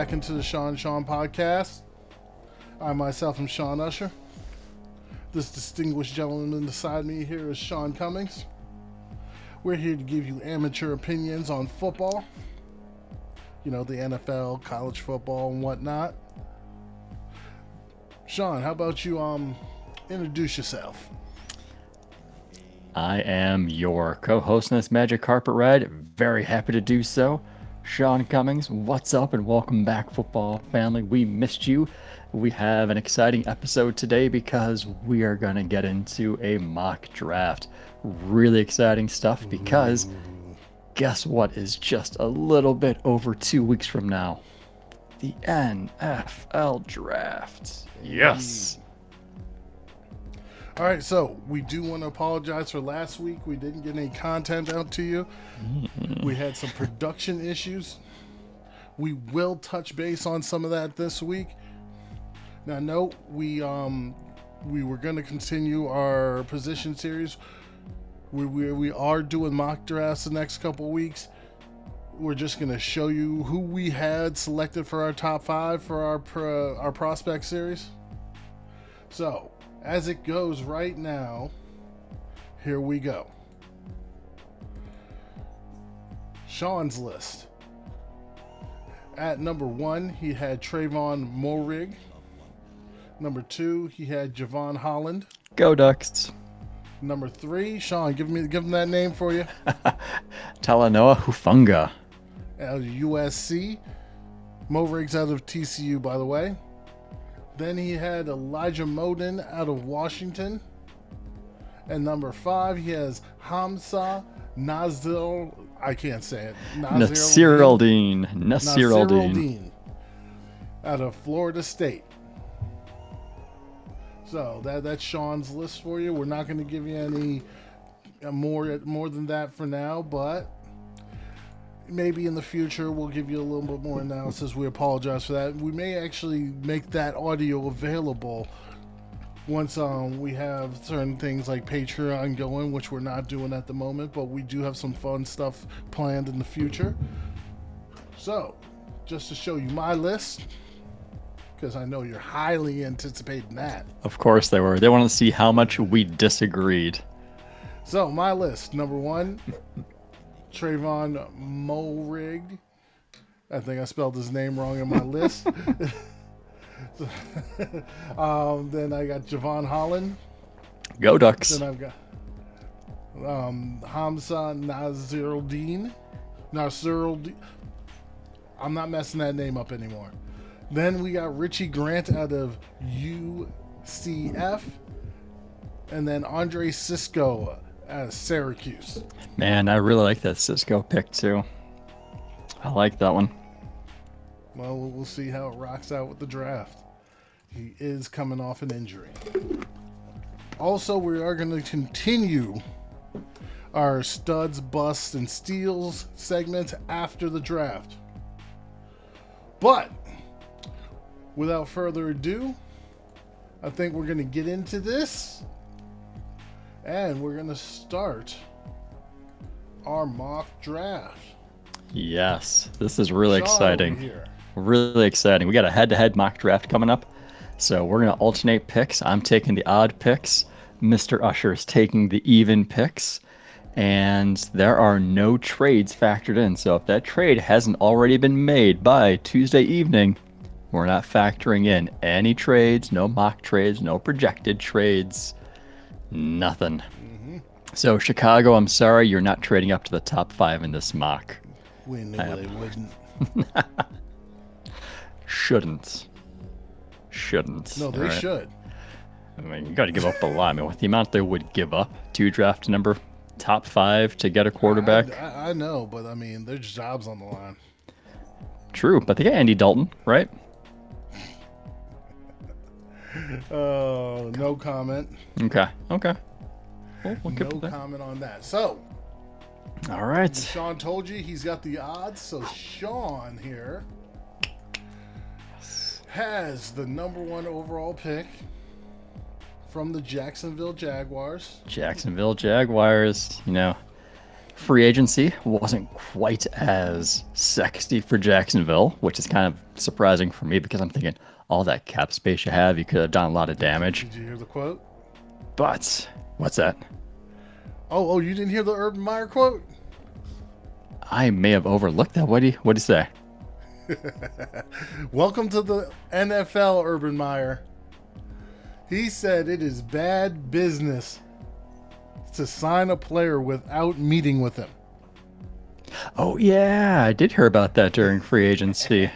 back into the Sean podcast. I myself am Sean Usher. This distinguished gentleman beside me here is Sean Cummings. We're here to give you amateur opinions on football. You know, the NFL, college football, and whatnot. Sean, how about you introduce yourself? I am your co-host in this Magic Carpet Ride. Very happy to do so. Sean Cummings, what's up and welcome back, football family. We missed you. We have an exciting episode today because we are going to get into a mock draft. Really exciting stuff because guess what is just a little bit over 2 weeks from now? The NFL draft. Yes. All right, so we do want to apologize for last week. We didn't get any content out to you. We had some production issues. We will touch base on some of that this week. Now, note, we were going to continue our position series. We are doing mock drafts the next couple weeks. We're just going to show you who we had selected for our top 5 for our prospect series. So, as it goes right now, here we go. Sean's list. At number 1, he had Trayvon Moehrig. Number 2, he had Jevon Holland. Go Ducks. Number 3, Sean, give him that name for you. Talanoa Hufanga. Out of USC. Moehrig's out of TCU, by the way. Then he had Elijah Moden out of Washington. And number 5, he has Hamza Nasir. I can't say it. Nasirildeen out of Florida State. So that's Sean's list for you. We're not going to give you any more than that for now, but maybe in the future we'll give you a little bit more analysis. We apologize for that. We may actually make that audio available once we have certain things like Patreon going, which we're not doing at the moment, but we do have some fun stuff planned in the future. So, just to show you my list, because I know you're highly anticipating that. Of course they were. They wanted to see how much we disagreed. So, my list. Number 1, Trayvon Moehrig. I think I spelled his name wrong in my list. Then I got Jevon Holland. Go Ducks. Then I've got Hamza Nasirildeen. I'm not messing that name up anymore. Then we got Richie Grant out of UCF. And then Andre Cisco out of Syracuse. Man, I really like that Cisco pick too. I like that one. Well, we'll see how it rocks out with the draft. He is coming off an injury. Also, we are going to continue our studs, busts, and steals segment after the draft. But, without further ado, I think we're going to get into this. And we're going to start our mock draft. Yes, this is really Sean exciting. here. Really exciting. We got a head-to-head mock draft coming up. So we're going to alternate picks. I'm taking the odd picks. Mr. Usher is taking the even picks. And there are no trades factored in. So if that trade hasn't already been made by Tuesday evening, we're not factoring in any trades, no mock trades, no projected trades, nothing. So Chicago, I'm sorry, you're not trading up to the top 5 in this mock. We knew they wouldn't. Shouldn't. No, they All right. should. I mean, you got to give up a lot. I mean, with the amount they would give up to draft number top 5 to get a quarterback. I know, but I mean, there's jobs on the line. True, but they got Andy Dalton, right? Oh, no comment. Okay. We'll keep No that. comment on that. So, All right. Sean told you he's got the odds. So, Sean here has the number 1 overall pick from the Jacksonville Jaguars. Jacksonville Jaguars, Free agency wasn't quite as sexy for Jacksonville, which is kind of surprising for me because I'm thinking all that cap space you have, you could have done a lot of damage. Did you hear the quote? But what's that? Oh, you didn't hear the Urban Meyer quote? I may have overlooked that. What do you say? Welcome to the NFL, Urban Meyer. He said it is bad business to sign a player without meeting with him. Oh yeah, I did hear about that during free agency.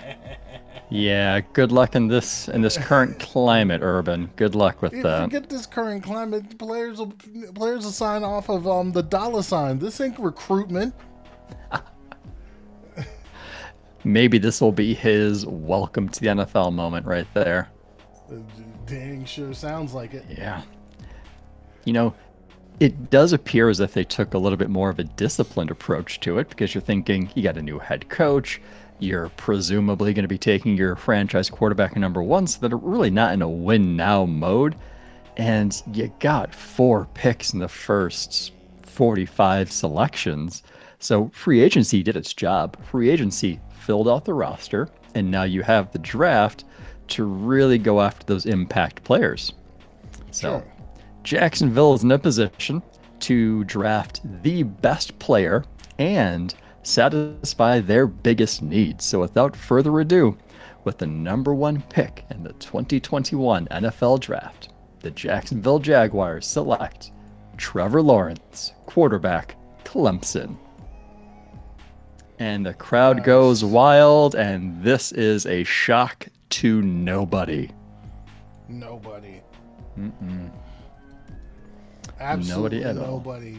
Yeah, good luck in this current climate, Urban. Good luck with that. Forget this current climate. Players will sign off of the dollar sign. This ain't recruitment. Maybe this will be his welcome to the NFL moment right there. Dang sure sounds like it. Yeah. You know, it does appear as if they took a little bit more of a disciplined approach to it because you're thinking you got a new head coach. You're presumably going to be taking your franchise quarterback number one, so they're really not in a win now mode. And you got 4 picks in the first 45 selections. So free agency did its job. Free agency filled out the roster, and now you have the draft to really go after those impact players. So Sure. Jacksonville is in a position to draft the best player and satisfy their biggest needs. So without further ado, with the number 1 pick in the 2021 NFL Draft, the Jacksonville Jaguars select Trevor Lawrence, quarterback, Clemson. And the crowd goes wild, and this is a shock to nobody. Nobody. Mm-mm. Absolutely Nobody at all. nobody.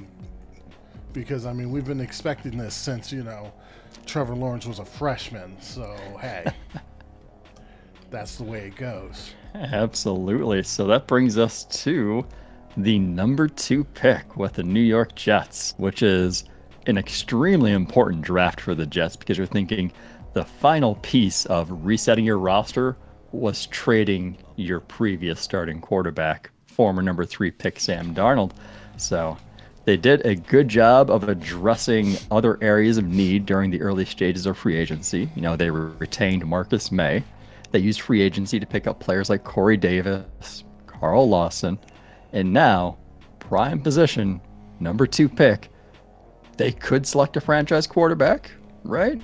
Because, I mean, we've been expecting this since, Trevor Lawrence was a freshman. So, hey, that's the way it goes. Absolutely. So that brings us to the number 2 pick with the New York Jets, which is an extremely important draft for the Jets because you're thinking the final piece of resetting your roster was trading your previous starting quarterback, former number 3 pick Sam Darnold. So they did a good job of addressing other areas of need during the early stages of free agency. They retained Marcus May. They used free agency to pick up players like Corey Davis, Carl Lawson, and now, prime position, number 2 pick, they could select a franchise quarterback, right?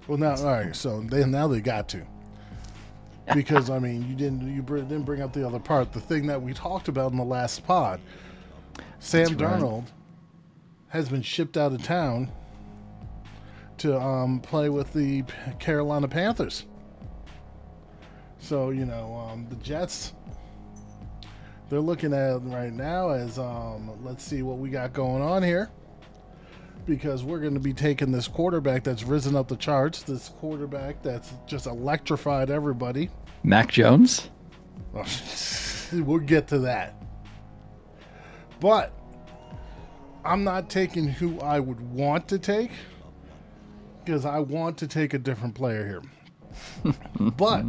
Well, now, all right. So now they got to, because I mean, you didn't bring up the other part. The thing that we talked about in the last pod, Sam That's right. Darnold has been shipped out of town to play with the Carolina Panthers. So the Jets, they're looking at right now as let's see what we got going on here. Because we're going to be taking this quarterback that's risen up the charts, this quarterback that's just electrified everybody. Mac Jones? We'll get to that. But I'm not taking who I would want to take because I want to take a different player here. But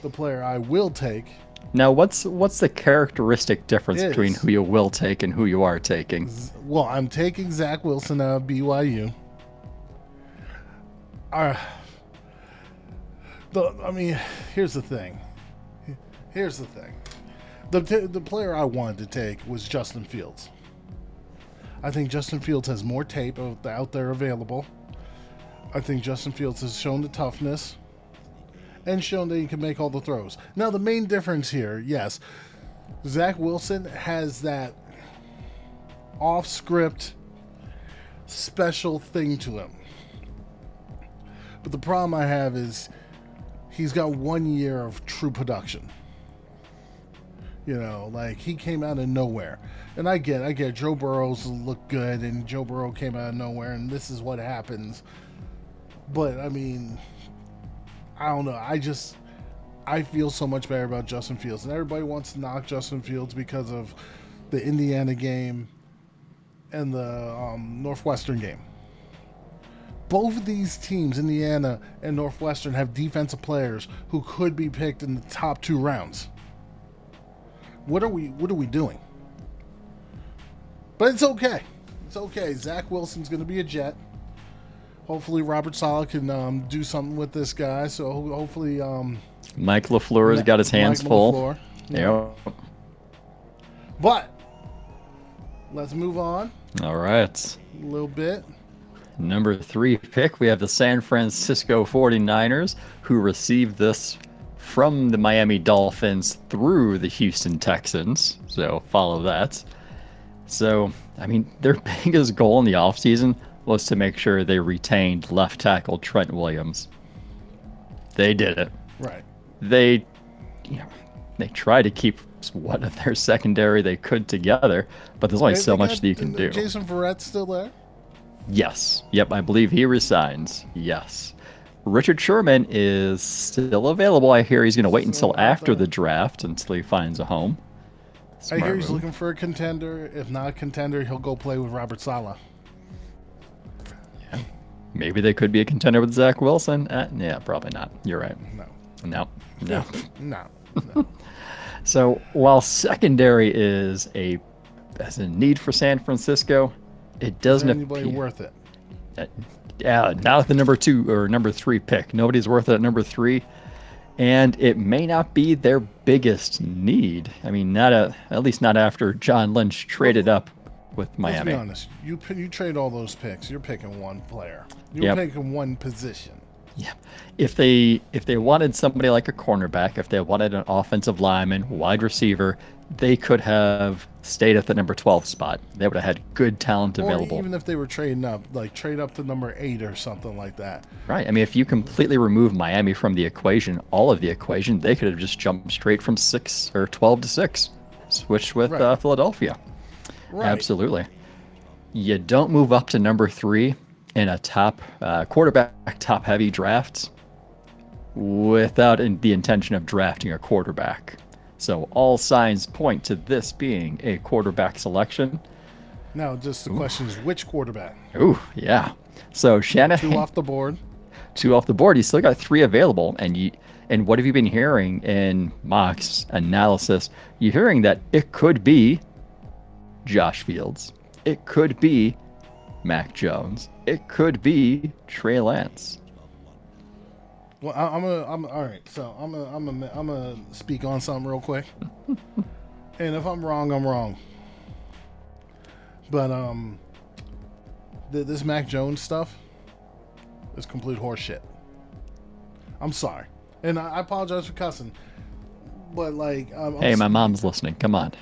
the player I will take. Now, what's the characteristic difference between who you will take and who you are taking? Well, I'm taking Zach Wilson out of BYU. Here's the thing. The player I wanted to take was Justin Fields. I think Justin Fields has more tape out there available. I think Justin Fields has shown the toughness and shown that he can make all the throws. Now, the main difference here, yes, Zach Wilson has that off-script special thing to him. But the problem I have is he's got 1 year of true production. He came out of nowhere. And I get Joe Burrow's looked good, and Joe Burrow came out of nowhere, and this is what happens. But, I mean, I don't know. I feel so much better about Justin Fields. And everybody wants to knock Justin Fields because of the Indiana game and the Northwestern game. Both of these teams, Indiana and Northwestern, have defensive players who could be picked in the top 2 rounds. What are we doing? But it's okay. it's okay. Zach Wilson's going to be a Jet. Hopefully, Robert Saleh can do something with this guy. So hopefully, Mike LaFleur has got his hands full. LaFleur. Yep. But let's move on All right. a little bit. Number 3 pick, we have the San Francisco 49ers, who received this from the Miami Dolphins through the Houston Texans. So follow that. So, I mean, their biggest goal in the offseason was to make sure they retained left tackle Trent Williams. They did it. Right. They tried to keep what of their secondary they could together, but there's only so much that you can do. Jason Verrett's still there? Yes. Yep, I believe he resigns. Yes. Richard Sherman is still available. I hear he's going to wait until after the draft until he finds a home. I hear he's looking for a contender. If not a contender, he'll go play with Robert Saleh. Yeah. Maybe they could be a contender with Zach Wilson. Yeah, probably not. You're right. No. No. So while secondary is a need for San Francisco, it doesn't anybody appear worth it. Not at the number 2 or number 3 pick. Nobody's worth it at number 3. And it may not be their biggest need. I mean, at least not after John Lynch traded up with Miami. Let's be honest. You trade all those picks. You're picking one player. You're picking one position. Yeah. If they wanted somebody like a cornerback, if they wanted an offensive lineman, wide receiver, they could have stayed at the number 12 spot. They would have had good talent available. Or even if they were trading up, like trade up to number 8 or something like that. Right. I mean, if you completely remove Miami from the equation, all of the equation, they could have just jumped straight from 6 or 12 to 6, switched with Philadelphia. Right. Absolutely. You don't move up to number 3 in a top quarterback top heavy draft without the intention of drafting a quarterback. So all signs point to this being a quarterback selection. Now, just the question is, which quarterback? Ooh, yeah. So Shanahan, 2 off the board. 2 off the board. He's still got 3 available. And what have you been hearing in Mock's analysis? You're hearing that it could be Josh Fields. It could be Mac Jones. It could be Trey Lance. Well, I'm all right. So I'm gonna speak on something real quick. And if I'm wrong, I'm wrong. But this Mac Jones stuff is complete horseshit. I'm sorry, and I apologize for cussing. But like, hey, my mom's listening. Come on.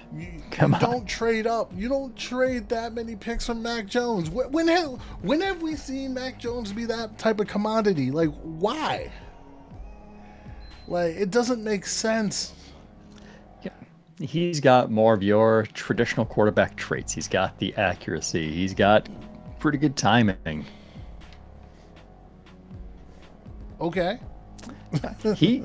Come on. Don't trade up. You don't trade that many picks from Mac Jones. When have we seen Mac Jones be that type of commodity? Like, why? Like, it doesn't make sense. Yeah. He's got more of your traditional quarterback traits. He's got the accuracy. He's got pretty good timing. Okay. He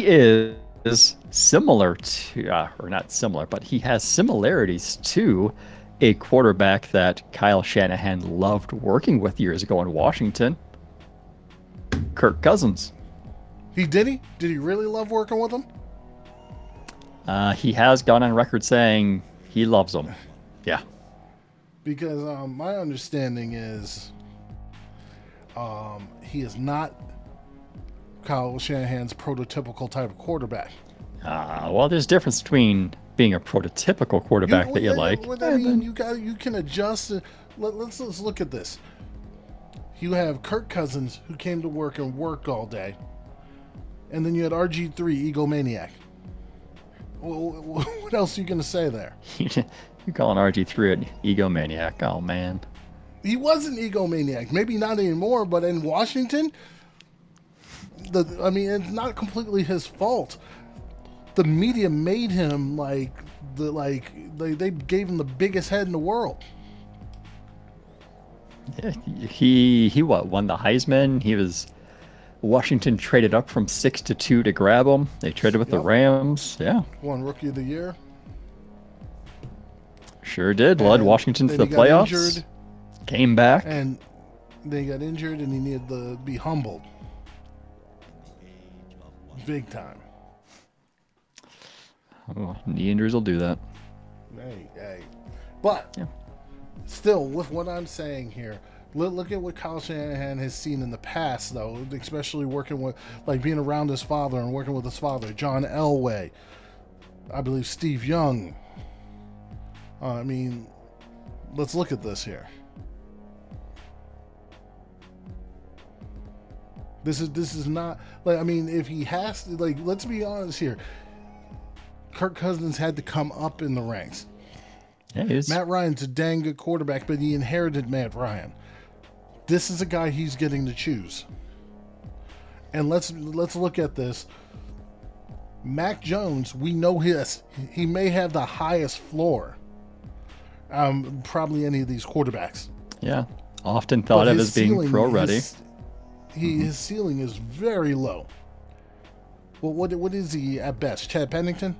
is similar to, or not similar, but he has similarities to a quarterback that Kyle Shanahan loved working with years ago in Washington, Kirk Cousins. Did he really love working with him? He has gone on record saying he loves him. Yeah. Because my understanding is he is not Kyle Shanahan's prototypical type of quarterback. Well, there's a difference between being a prototypical quarterback that you like. What I mean, you can adjust. Let's look at this. You have Kirk Cousins, who came to work and worked all day, and then you had RG3, egomaniac. What else are you going to say there? You're calling RG3 an egomaniac. Oh, man. He was an egomaniac. Maybe not anymore, but in Washington, it's not completely his fault. The media made him they gave him the biggest head in the world. Yeah, he won the Heisman. He was Washington traded up from 6 to 2 to grab him. They traded with the Rams. Yeah. Won Rookie of the Year. Sure did. Led Washington to the playoffs. Injured, came back. And then he got injured and he needed to be humbled. Big time. Oh, knee injuries will do that. Hey. But Still, with what I'm saying here, look at what Kyle Shanahan has seen in the past, though, especially working with, like, being around his father and working with his father, John Elway, I believe Steve Young. I mean, let's look at this here. This is not like, I mean, if he has to, like, let's be honest here. Kirk Cousins had to come up in the ranks. Yeah, he is. Matt Ryan's a dang good quarterback, but he inherited Matt Ryan. This is a guy he's getting to choose. And let's look at this. Mac Jones, we know he may have the highest floor. Probably any of these quarterbacks. Yeah, often thought of as being pro ready. His ceiling is very low. Well, what is he at best? Chad Pennington?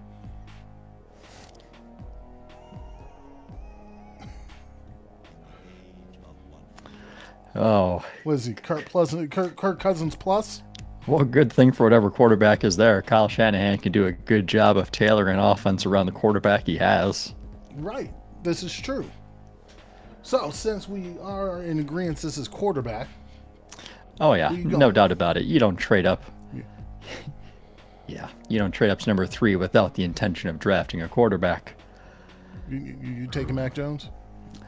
Oh, What is he? Kirk Cousins plus? well, good thing for whatever quarterback is there. Kyle Shanahan can do a good job of tailoring offense around the quarterback he has. Right. This is true. So, since we are in agreement this is quarterback. Oh yeah, you no go. doubt about it. You don't trade up. Yeah, you don't trade up to number 3 without the intention of drafting a quarterback. You taking Mac Jones?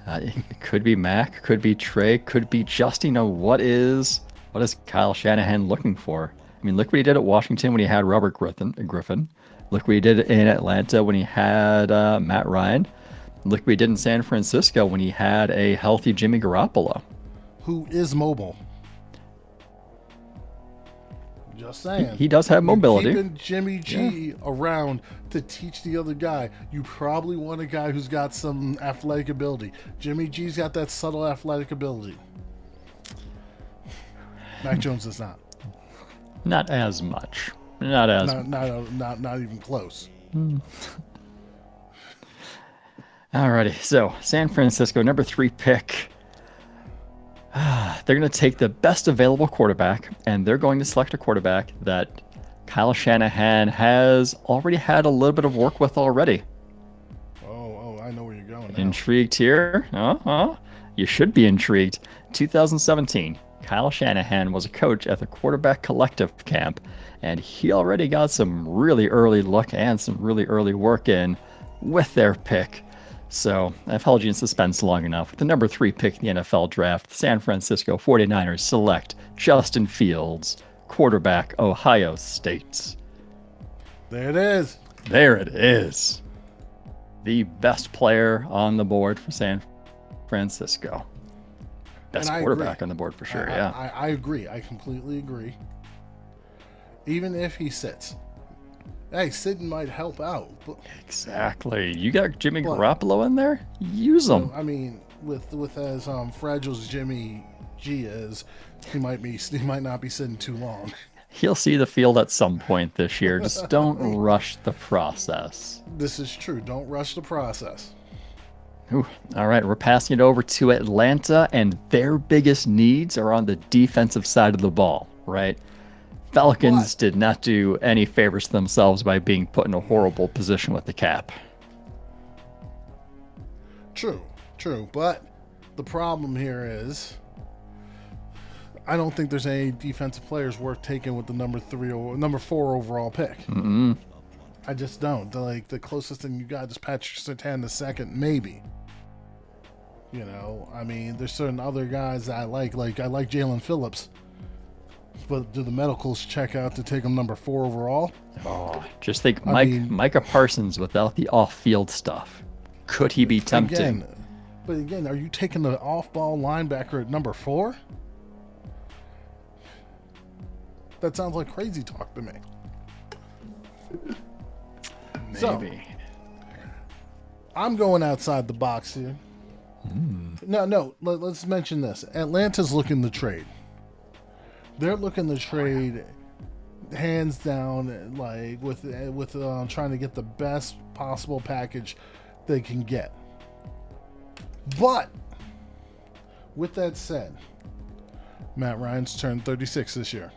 It could be Mac, could be Trey, could be Justin. What is Kyle Shanahan looking for? I mean, look what he did at Washington when he had Robert Griffin. Look what he did in Atlanta when he had Matt Ryan. Look what he did in San Francisco when he had a healthy Jimmy Garoppolo. Who is mobile? Just saying. He does have mobility. You're keeping Jimmy G around to teach the other guy. You probably want a guy who's got some athletic ability. Jimmy G's got that subtle athletic ability. Mac Jones does not. Not as much. Not as Not even close. Alrighty, so San Francisco, number 3 pick. They're going to take the best available quarterback, and they're going to select a quarterback that Kyle Shanahan has already had a little bit of work with already. Oh, I know where you're going now. Intrigued here? You should be intrigued. 2017, Kyle Shanahan was a coach at the Quarterback Collective camp, and he already got some really early look and some really early work in with their pick. So I've held you in suspense long enough. With the number 3 pick in the NFL draft, the San Francisco 49ers select Justin Fields, quarterback, Ohio State. There it is. There it is. The best player on the board for San Francisco. Best quarterback on the board for sure, yeah. I agree. I completely agree. Even if he sits. Hey, sitting might help out. But, exactly. You got Jimmy Garoppolo in there? Use him. I mean, with as fragile as Jimmy G is, he might not be sitting too long. He'll see the field at some point this year. Just don't rush the process. This is true. Don't rush the process. Ooh, all right, we're passing it over to Atlanta, and their biggest needs are on the defensive side of the ball, right? Falcons did not do any favors to themselves by being put in a horrible position with the cap. True. But the problem here is I don't think there's any defensive players worth taking with the number 4 overall pick. I just don't. Like, the closest thing you got is Patrick Surtain II, maybe. You know, I mean, there's certain other guys that I like Jalen Phillips. But do the medicals check out to take him number 4 overall? Oh, just think Micah Parsons without the off-field stuff. Could he be tempting? But again, are you taking the off-ball linebacker at number 4? That sounds like crazy talk to me. Maybe. So, I'm going outside the box here. No, let's mention this. Atlanta's looking to trade. They're looking to trade hands down, like with trying to get the best possible package they can get. But with that said, Matt Ryan's turned 36 this year.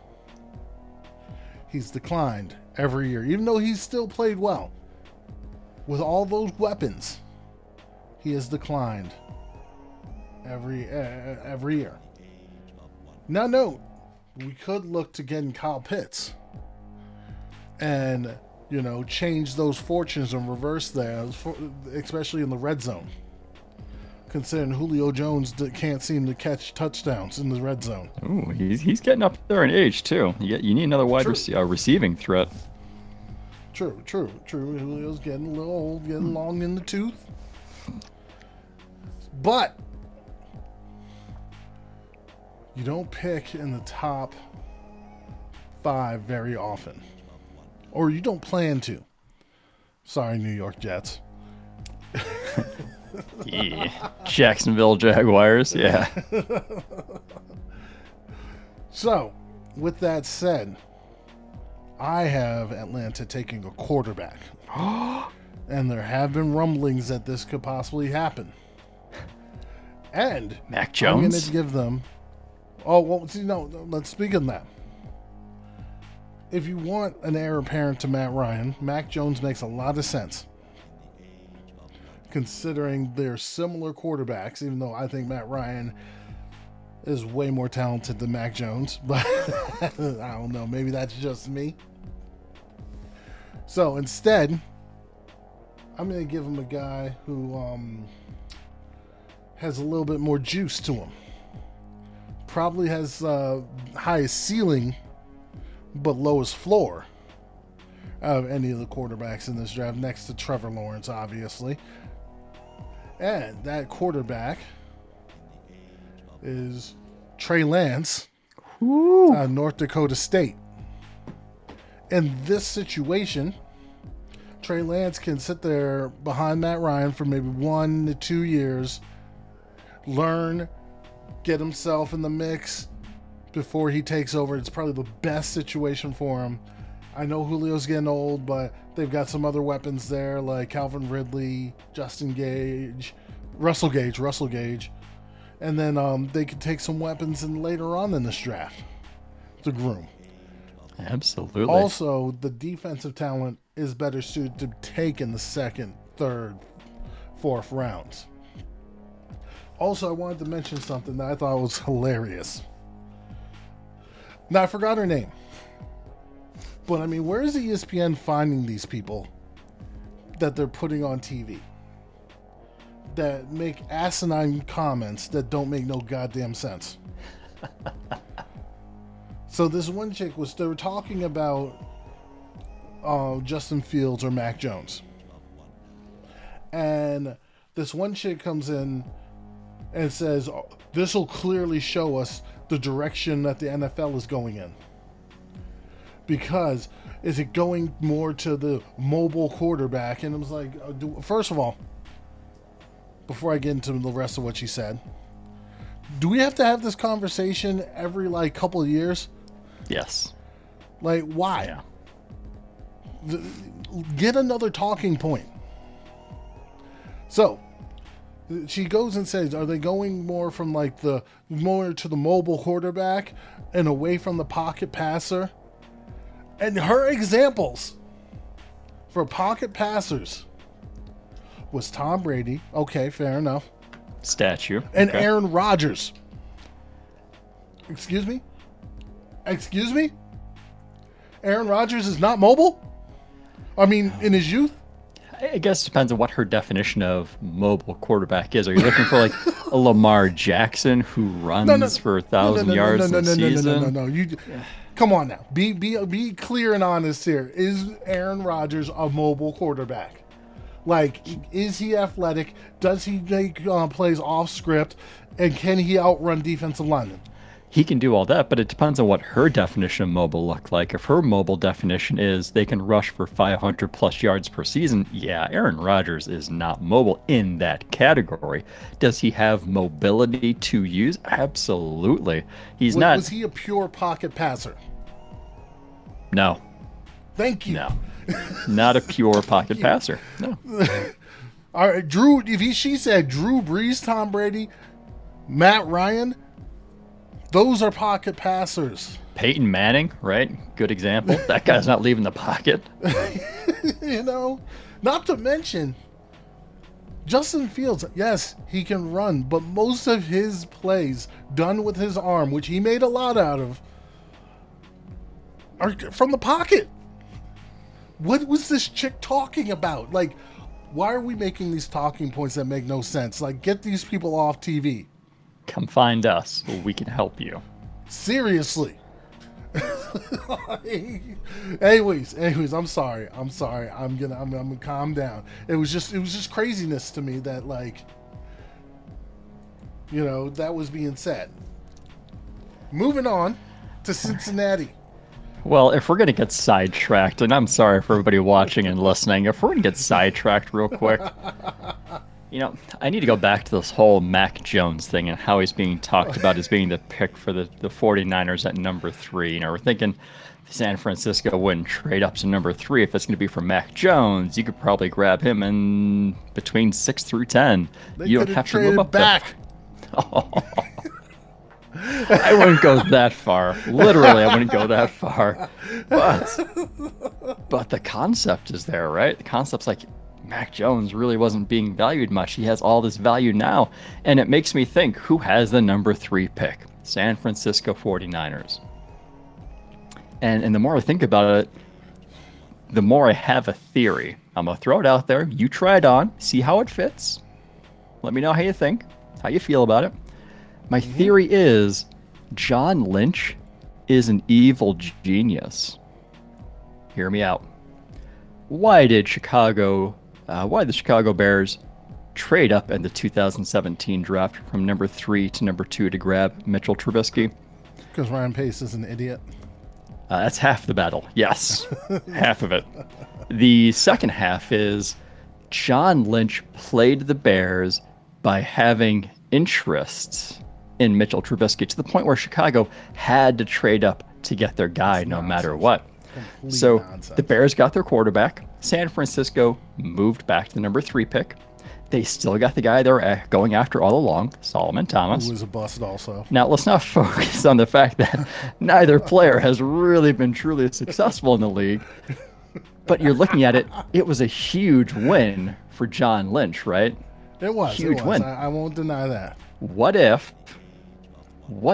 He's declined every year, even though he's still played well. With all those weapons, he has declined every year. Now, note, we could look to getting Kyle Pitts and, change those fortunes and reverse that, especially in the red zone. Considering Julio Jones can't seem to catch touchdowns in the red zone. Ooh, he's getting up there in age too. You need another receiving threat. True. Julio's getting a little old, getting long in the tooth. But you don't pick in the top 5 very often. Or you don't plan to. Sorry, New York Jets. Yeah. Jacksonville Jaguars, yeah. So, with that said, I have Atlanta taking a quarterback. And there have been rumblings that this could possibly happen. And Mac Jones? I'm going to give them... Oh, well, see, no, let's speak on that. If you want an heir apparent to Matt Ryan, Mac Jones makes a lot of sense. Considering they're similar quarterbacks, even though I think Matt Ryan is way more talented than Mac Jones. But I don't know, maybe that's just me. So instead, I'm going to give him a guy who has a little bit more juice to him. Probably has highest ceiling, but lowest floor of any of the quarterbacks in this draft, next to Trevor Lawrence, obviously. And that quarterback is Trey Lance, North Dakota State. In this situation, Trey Lance can sit there behind Matt Ryan for maybe 1 to 2 years, learn, get himself in the mix before he takes over. It's probably the best situation for him. I know Julio's getting old, but they've got some other weapons there like Calvin Ridley, Russell Gage. And then they could take some weapons in later on in this draft to groom. Absolutely. Also, the defensive talent is better suited to take in the 2nd, 3rd, 4th rounds. Also, I wanted to mention something that I thought was hilarious. Now, I forgot her name. But, I mean, where is ESPN finding these people that they're putting on TV that make asinine comments that don't make no goddamn sense? So this one chick they were talking about Justin Fields or Mac Jones. And this one chick comes in and says, this will clearly show us the direction that the NFL is going in. Because is it going more to the mobile quarterback? And I was like, first of all, before I get into the rest of what she said, do we have to have this conversation every couple of years? Yes. Why? Yeah. Get another talking point. So she goes and says, are they going more from more to the mobile quarterback and away from the pocket passer? And her examples for pocket passers was Tom Brady. Okay, fair enough. Statue. And okay. Aaron Rodgers. Excuse me? Aaron Rodgers is not mobile? I mean, in his youth? I guess it depends on what her definition of mobile quarterback is. Are you looking for a Lamar Jackson who runs for 1,000 yards in a season? No. Come on now. Be clear and honest here. Is Aaron Rodgers a mobile quarterback? Is he athletic? Does he make plays off script? And can he outrun defensive linemen? He can do all that, but it depends on what her definition of mobile look like. If her mobile definition is they can rush for 500 plus yards per season, yeah, Aaron Rodgers is not mobile in that category. Does he have mobility to use? Absolutely. He's not. Was he a pure pocket passer? No. Thank you. No. Not a pure pocket passer. No. All right, Drew. She said Drew Brees, Tom Brady, Matt Ryan. Those are pocket passers. Peyton Manning, right? Good example. That guy's not leaving the pocket. Not to mention Justin Fields, yes, he can run, but most of his plays done with his arm, which he made a lot out of, are from the pocket. What was this chick talking about? Like, why are we making these talking points that make no sense? Like, get these people off TV. Come find us. We can help you. Seriously. anyways, I'm sorry. I'm gonna calm down. It was just craziness to me that, like, that was being said. Moving on to Cincinnati. Well, if we're going to get sidetracked, and I'm sorry for everybody watching and listening, if we're going to get sidetracked real quick, I need to go back to this whole Mac Jones thing and how he's being talked about as being the pick for the 49ers at number 3. We're thinking San Francisco wouldn't trade up to number 3 if it's going to be for Mac Jones. You could probably grab him in between 6 through 10. You don't have to move up back. I wouldn't go that far. Literally, I wouldn't go that far. But the concept is there, right? The concept's like Mac Jones really wasn't being valued much. He has all this value now. And it makes me think, who has the number 3 pick? San Francisco 49ers. And the more I think about it, the more I have a theory. I'm going to throw it out there. You try it on. See how it fits. Let me know how you think, how you feel about it. My theory is John Lynch is an evil genius. Hear me out. Why did the Chicago Bears trade up in the 2017 draft from number 3 to number 2 to grab Mitchell Trubisky? Because Ryan Pace is an idiot. That's half the battle. Yes, half of it. The second half is John Lynch played the Bears by having interests in Mitchell Trubisky to the point where Chicago had to trade up to get their guy no matter what. So the Bears got their quarterback. San Francisco moved back to the number 3 pick. They still got the guy they were going after all along, Solomon Thomas. Who was a bust also. Now, let's not focus on the fact that neither player has really been truly successful in the league. But you're looking at it, it was a huge win for John Lynch, right? It was. Huge win. I won't deny that. What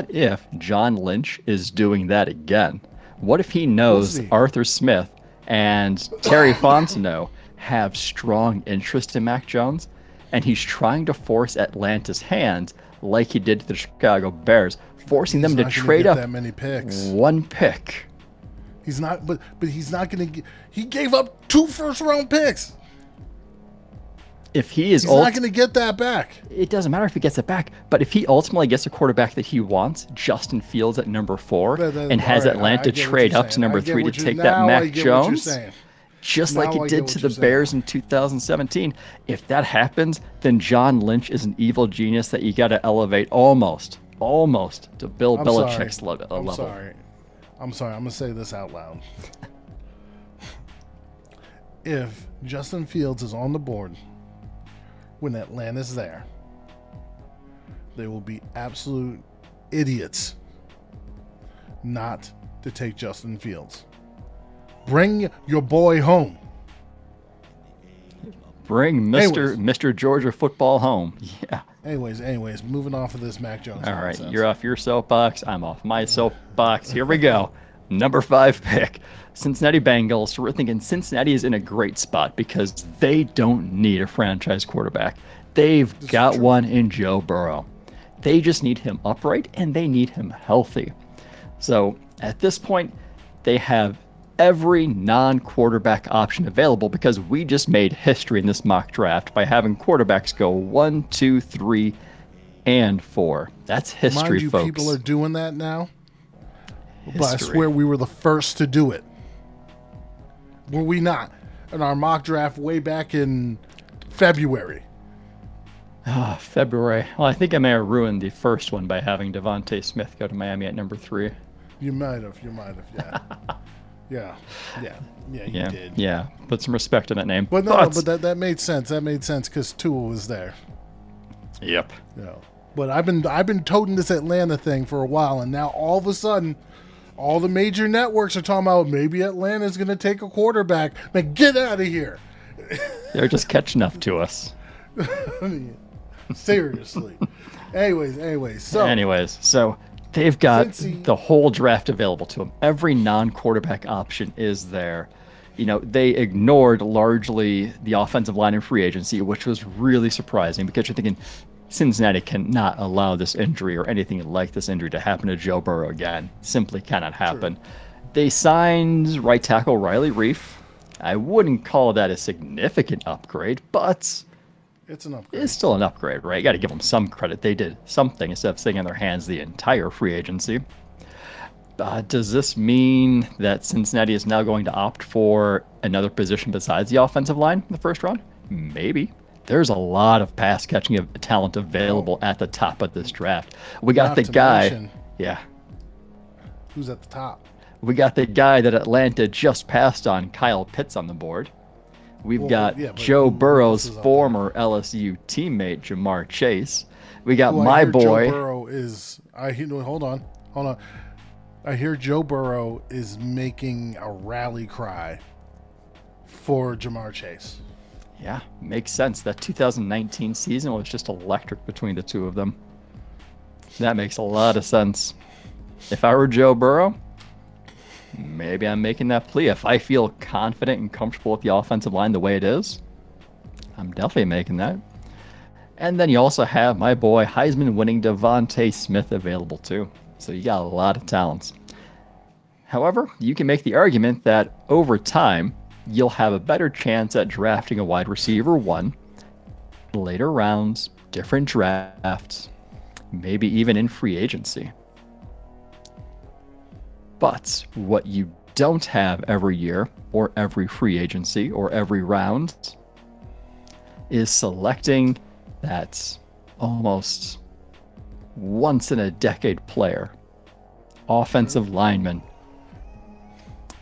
if John Lynch is doing that again? What if he knows Arthur Smith and Terry Fontenot have strong interest in Mac Jones, and he's trying to force Atlanta's hand like he did to the Chicago Bears, forcing them to trade up that many picks. 1 pick. He's not, but he's not going to. He gave up 2 first-round picks. If he's not going to get that back. It doesn't matter if he gets it back, but if he ultimately gets a quarterback that he wants, Justin Fields at number 4, and has Atlanta trade up to number 3 to take that Mac Jones, just like it did to the Bears in 2017, if that happens, then John Lynch is an evil genius that you got to elevate almost to Bill Belichick's level. I'm sorry. I'm going to say this out loud. If Justin Fields is on the board when Atlanta's there, they will be absolute idiots not to take Justin Fields. Bring your boy home. Bring Mr. Georgia football home. Yeah. Anyways, moving off of this Mac Jones. All right, you're off your soapbox. I'm off my soapbox. Here we go. Number 5 pick, Cincinnati Bengals. So we're thinking Cincinnati is in a great spot because they don't need a franchise quarterback. They've got one in Joe Burrow. They just need him upright and they need him healthy. So at this point, they have every non-quarterback option available because we just made history in this mock draft by having quarterbacks go 1, 2, 3, and 4. That's history, Mind you, folks. People are doing that now. History. But I swear we were the first to do it. Were we not? In our mock draft way back in February. February. Well, I think I may have ruined the first one by having Devontae Smith go to Miami at number 3. You might have, yeah. You did. Yeah, put some respect on that name. But that made sense. That made sense because Tua was there. Yep. But I've been toting this Atlanta thing for a while, and now all of a sudden, all the major networks are talking about maybe Atlanta's going to take a quarterback. Man, get out of here. They're just catching up to us. I mean, seriously. Anyways, So they've got Cincy, the whole draft available to them. Every non-quarterback option is there. They ignored largely the offensive line in free agency, which was really surprising because you're thinking Cincinnati cannot allow this injury or anything like this injury to happen to Joe Burrow again. Simply cannot happen. true. They signed right tackle Riley Reef. I wouldn't call that a significant upgrade, but It's an it's upgrade. still an upgrade, right? You got to give them some credit. They did something instead of sitting on their hands the entire free agency. Does this mean that Cincinnati is now going to opt for another position besides the offensive line in the first round? Maybe. There's a lot of pass catching talent available at the top of this draft. We got Not the to guy. mention Yeah. who's at the top. We got the guy that Atlanta just passed on, Kyle Pitts, on the board. We've Well, got yeah, but Joe who Burrow's else is up there? former LSU teammate, Jamar Chase. We got Who I my hear boy. Joe Burrow is. Hold on. I hear Joe Burrow is making a rally cry for Jamar Chase. Yeah, makes sense. That 2019 season was just electric between the two of them. That makes a lot of sense. If I were Joe Burrow, maybe I'm making that plea. If I feel confident and comfortable with the offensive line the way it is, I'm definitely making that. And then you also have my boy Heisman winning Devontae Smith available too. So you got a lot of talents. However, you can make the argument that over time, you'll have a better chance at drafting a wide receiver one, later rounds, different drafts, maybe even in free agency. But what you don't have every year, or every free agency, or every round, is selecting that almost once in a decade player, offensive lineman.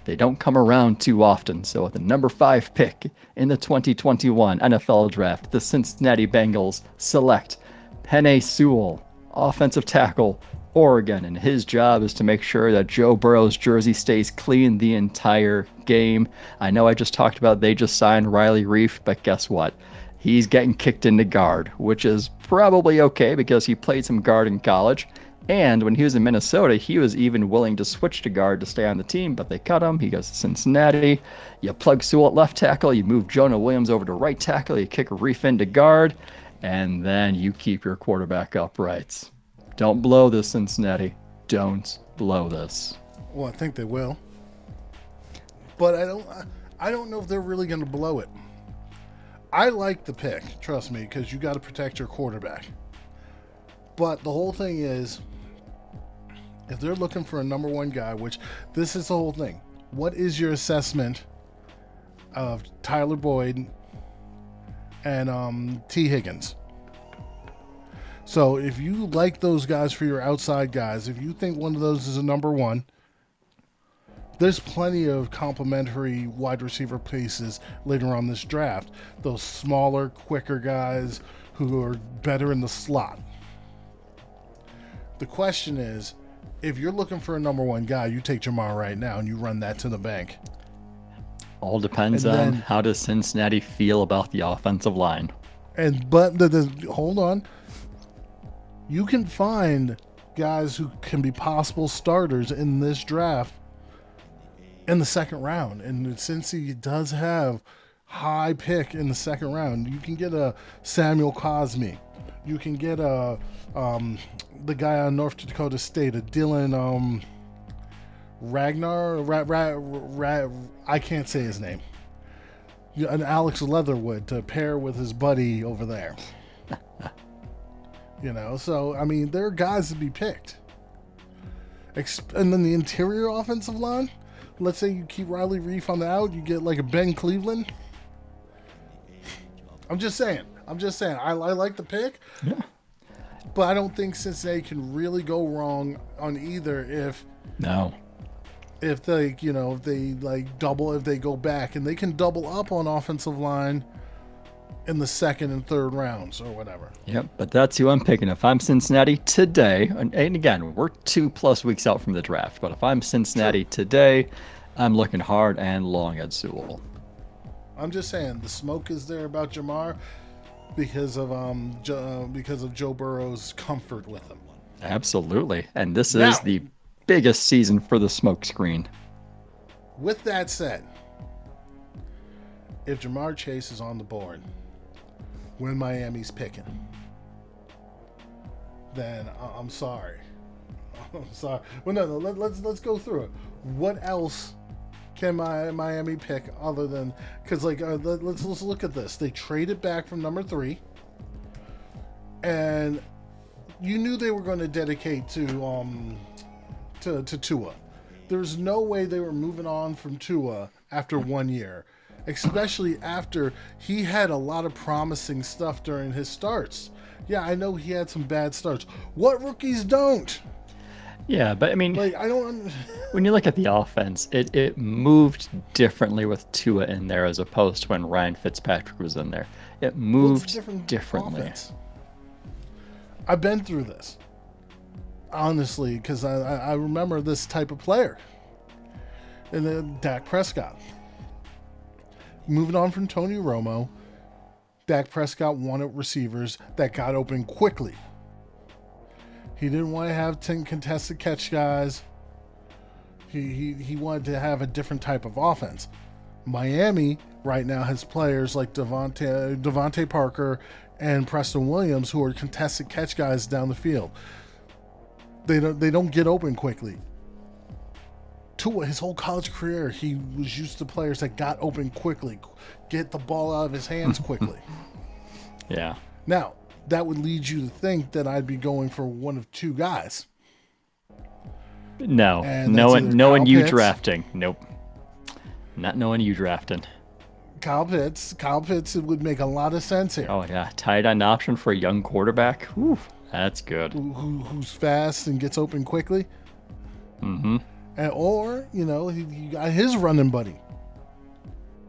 They don't come around too often. So at the number 5 pick in the 2021 NFL Draft, the Cincinnati Bengals select Penei Sewell, offensive tackle, Oregon, and his job is to make sure that Joe Burrow's jersey stays clean the entire game. I know I just talked about they just signed Riley Reef, but guess what? He's getting kicked into guard, which is probably okay because he played some guard in college. And when he was in Minnesota, he was even willing to switch to guard to stay on the team, but they cut him. He goes to Cincinnati. You plug Sewell at left tackle, you move Jonah Williams over to right tackle, you kick a Reef into guard, and then you keep your quarterback upright. Don't blow this, Cincinnati. Don't blow this. Well, I think they will, but I don't know if they're really going to blow it. I like the pick, trust me, because you got to protect your quarterback. But the whole thing is, if they're looking for a number one guy, which this is the whole thing, what is your assessment of Tyler Boyd and T. Higgins? So if you like those guys for your outside guys, if you think one of those is a number one, there's plenty of complementary wide receiver pieces later on this draft. Those smaller, quicker guys who are better in the slot. The question is, if you're looking for a number one guy, you take Jamar right now and you run that to the bank. All depends And on then- how does Cincinnati feel about the offensive line. But hold on, you can find guys who can be possible starters in this draft in the second round. And since he does have high pick in the second round, you can get a Samuel Cosme. You can get a the guy on North Dakota State, a Dylan Ragnar. I can't say his name. An Alex Leatherwood to pair with his buddy over there. So I mean, there are guys to be picked. And then the interior offensive line. Let's say you keep Riley Reef on the out, you get like a Ben Cleveland. I'm just saying. I like the pick. Yeah. But I don't think Cincinnati can really go wrong on either No. if they double, if they go back, and they can double up on offensive line in the second and third rounds or whatever. Yep, but that's who I'm picking. If I'm Cincinnati today, and again, we're 2+ weeks out from the draft, but if I'm Cincinnati today, I'm looking hard and long at Sewell. I'm just saying, the smoke is there about Jamar. because of Joe Burrow's comfort with him. Absolutely. And this Now, is the biggest season for the smokescreen. with that said, if Jamar Chase is on the board when Miami's picking, then I'm sorry. I'm sorry. Well, no. Let's go through it. What else can Miami pick other than because let's look at this. They traded back from number 3, and you knew they were going to dedicate to Tua. There's no way they were moving on from Tua after 1 year, especially after he had a lot of promising stuff during his starts. Yeah, I know he had some bad starts. What rookies don't? Yeah, but I mean, I don't. when you look at the offense, it moved differently with Tua in there as opposed to when Ryan Fitzpatrick was in there. It moved differently. Offense. I've been through this, honestly, because I remember this type of player. And then Dak Prescott. Moving on from Tony Romo, Dak Prescott wanted receivers that got open quickly. He didn't want to have 10 contested catch guys. He wanted to have a different type of offense. Miami right now has players like Devontae Parker and Preston Williams who are contested catch guys down the field. They don't get open quickly. Tua, his whole college career, he was used to players that got open quickly, get the ball out of his hands quickly. Yeah. Now, that would lead you to think that I'd be going for one of 2 guys. No, And knowing you Pitts. drafting. Nope. Not knowing you drafting. Kyle Pitts. Kyle Pitts would make a lot of sense here. Oh yeah, tight end option for a young quarterback. Whew, that's good. Who's fast and gets open quickly. Mm-hmm. Or, he got his running buddy,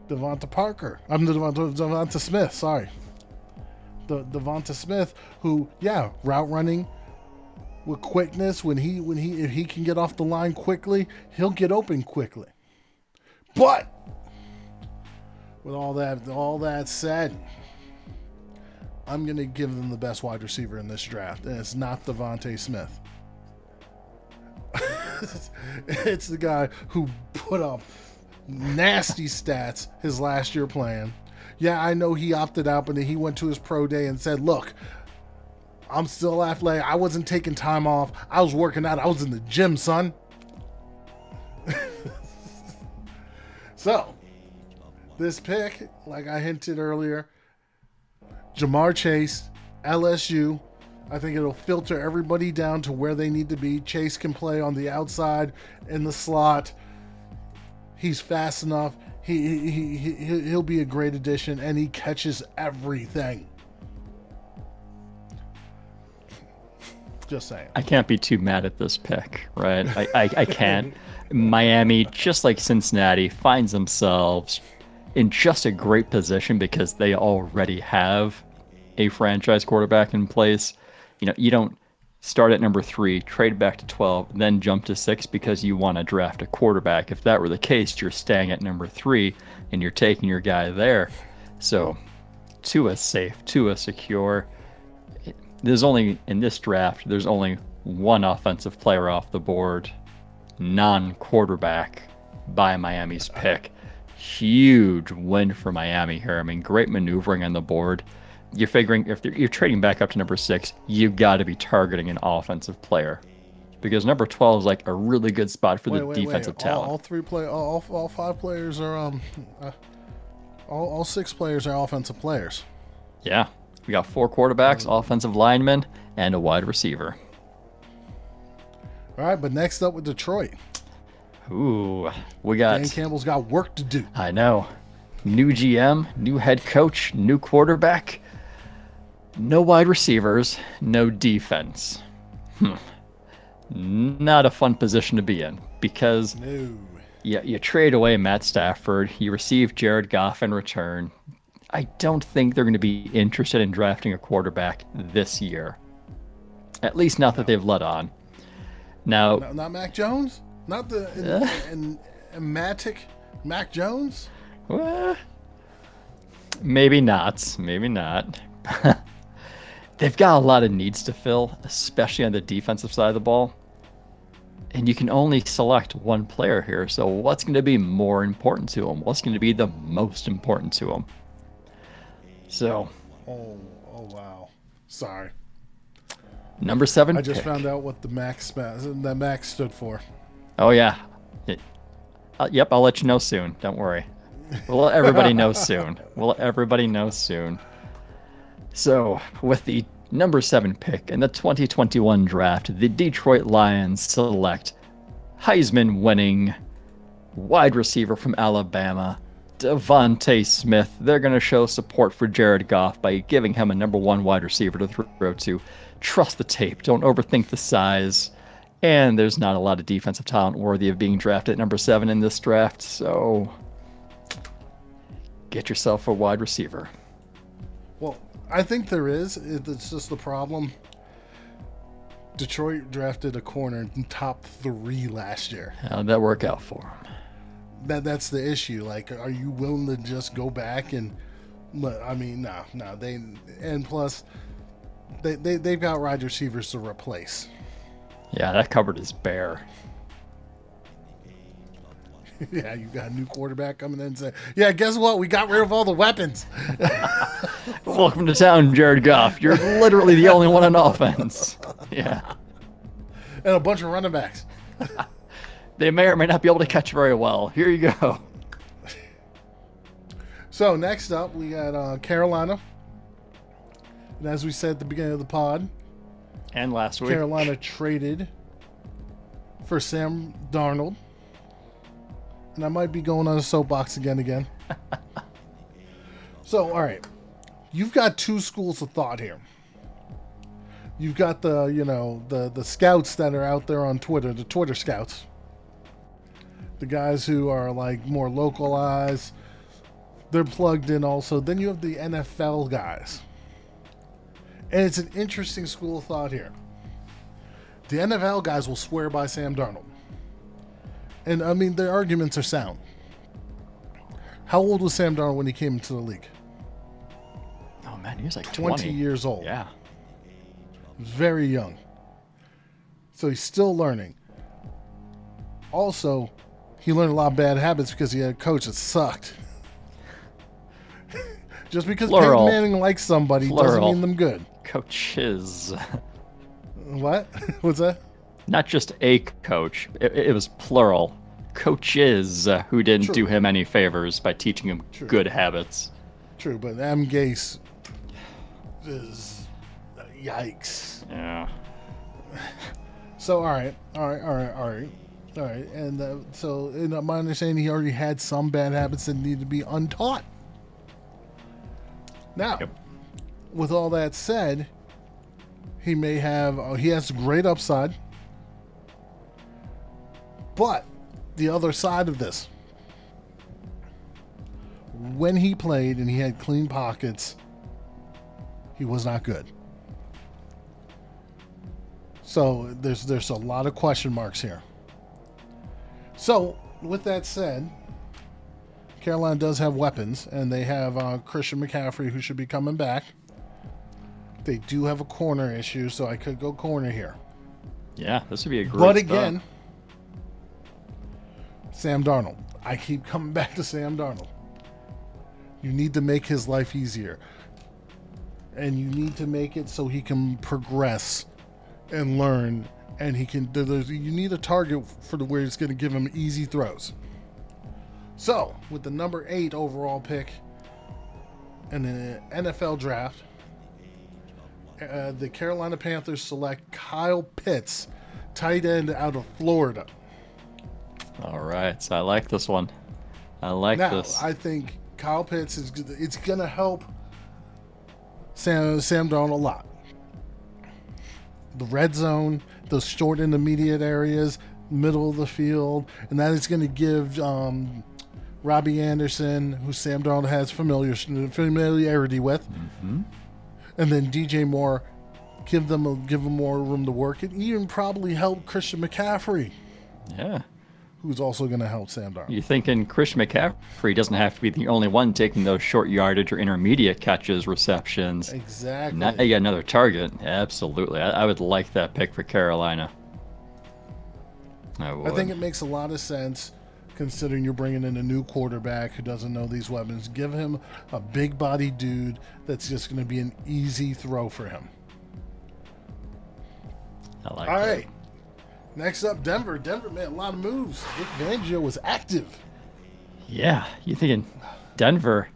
Devonta Parker. I'm the Devonta Smith, sorry. Devonta Smith, who, route running with quickness. If he can get off the line quickly, he'll get open quickly. But with all that said, I'm gonna give them the best wide receiver in this draft, and it's not Devonta Smith. It's the guy who put up nasty stats his last year playing. Yeah, I know he opted out, but then he went to his pro day and said, look, I'm still athletic. I wasn't taking time off. I was working out. I was in the gym, son. So, this pick, like I hinted earlier, Jamar Chase, LSU. I think it'll filter everybody down to where they need to be. Chase can play on the outside in the slot. He's fast enough. He'll be a great addition, and he catches everything. Just saying. I can't be too mad at this pick, right? I can't. Miami, just like Cincinnati, finds themselves in just a great position because they already have a franchise quarterback in place. You don't start at number 3, trade back to 12, then jump to 6 because you want to draft a quarterback. If that were the case, you're staying at number 3 and you're taking your guy there. So Tua safe, Tua secure. In this draft, there's only one offensive player off the board, non-quarterback, by Miami's pick. Huge win for Miami here. I mean, great maneuvering on the board. You're figuring if you're trading back up to number 6, you've got to be targeting an offensive player, because number 12 is like a really good spot for the defensive talent. All 5 players are all 6 players are offensive players. Yeah, we got 4 quarterbacks, offensive linemen, and a wide receiver. All right, but next up with Detroit. Ooh, we got Dan Campbell's got work to do. I know. New GM, new head coach, new quarterback. No wide receivers, no defense. Not a fun position to be in, because you trade away Matt Stafford, you receive Jared Goff in return. I don't think they're going to be interested in drafting a quarterback this year. At least not that they've let on. Now, not Mac Jones? Not the Matic Mac Jones? Well, maybe not. They've got a lot of needs to fill, especially on the defensive side of the ball. And you can only select one player here. So what's going to be more important to him? What's going to be the most important to him? So, Oh, wow. Sorry. number 7 I just pick. found out what the max stood for. Oh yeah. Yep, I'll let you know soon. Don't worry. We'll let everybody know soon. We'll let everybody know soon. So, with the number 7 pick in the 2021 draft, the Detroit Lions select Heisman winning wide receiver from Alabama, Devontae Smith. They're going to show support for Jared Goff by giving him a number 1 wide receiver to throw to. Trust the tape. Don't overthink the size. And there's not a lot of defensive talent worthy of being drafted at number 7 in this draft. So get yourself a wide receiver. Well, I think there is. It's just the problem. Detroit drafted a corner in top 3 last year. How'd that work out for him? That's the issue. Like, are you willing to just go back and? I mean, no. And plus, they've got wide receivers to replace. Yeah, that cupboard is bare. Yeah, you got a new quarterback coming in and say, yeah, guess what? We got rid of all the weapons. Welcome to town, Jared Goff. You're literally the only one on offense. Yeah. And a bunch of running backs. They may or may not be able to catch very well. Here you go. So next up, we got Carolina. And as we said at the beginning of the pod, And last week. Carolina traded for Sam Darnold. And I might be going on a soapbox again. So, all right. You've got 2 schools of thought here. You've got the scouts that are out there on Twitter, the Twitter scouts. The guys who are like more localized. They're plugged in also. Then you have the NFL guys. And it's an interesting school of thought here. The NFL guys will swear by Sam Darnold. And, I mean, their arguments are sound. How old was Sam Darnold when he came into the league? Oh, man, he was like 20 years old. Yeah. Very young. So he's still learning. Also, he learned a lot of bad habits because he had a coach that sucked. Just because Plural. Peyton Manning likes somebody doesn't Plural. mean them good. Coaches. What? What's that? Not just a coach. It was plural. Coaches who didn't True. do him any favors by teaching him True. good habits. True, but M. Gase is yikes. Yeah. So, all right. And so, in my understanding, he already had some bad habits that need to be untaught. Now, Yep. with all that said, he has great upside. But the other side of this, when he played and he had clean pockets, he was not good. So there's a lot of question marks here. So with that said, Carolina does have weapons, and they have Christian McCaffrey, who should be coming back. They do have a corner issue, so I could go corner here. Yeah, this would be a great But spot. again, Sam Darnold. I keep coming back to Sam Darnold. You need to make his life easier. And you need to make it so he can progress and learn. And he can. You need a target for where it's going to give him easy throws. So, with the number 8 overall pick in the NFL draft, the Carolina Panthers select Kyle Pitts, tight end out of Florida. All right, so I like this one. I like Now, this. I think Kyle Pitts it's going to help Sam Darnold a lot. The red zone, those short intermediate areas, middle of the field, and that is going to give Robbie Anderson, who Sam Darnold has familiarity with, and then DJ Moore, give them more room to work, and even probably help Christian McCaffrey, Yeah. who's also going to help Sam Darnold. You thinking Christian McCaffrey doesn't have to be the only one taking those short yardage or intermediate catches, receptions. Exactly. Now you got another target. Absolutely. I would like that pick for Carolina. I think it makes a lot of sense considering you're bringing in a new quarterback who doesn't know these weapons. Give him a big body dude that's just going to be an easy throw for him. I like All that. right. Next up, Denver. Denver made a lot of moves. Vic Fangio was active. Yeah, you thinking Denver?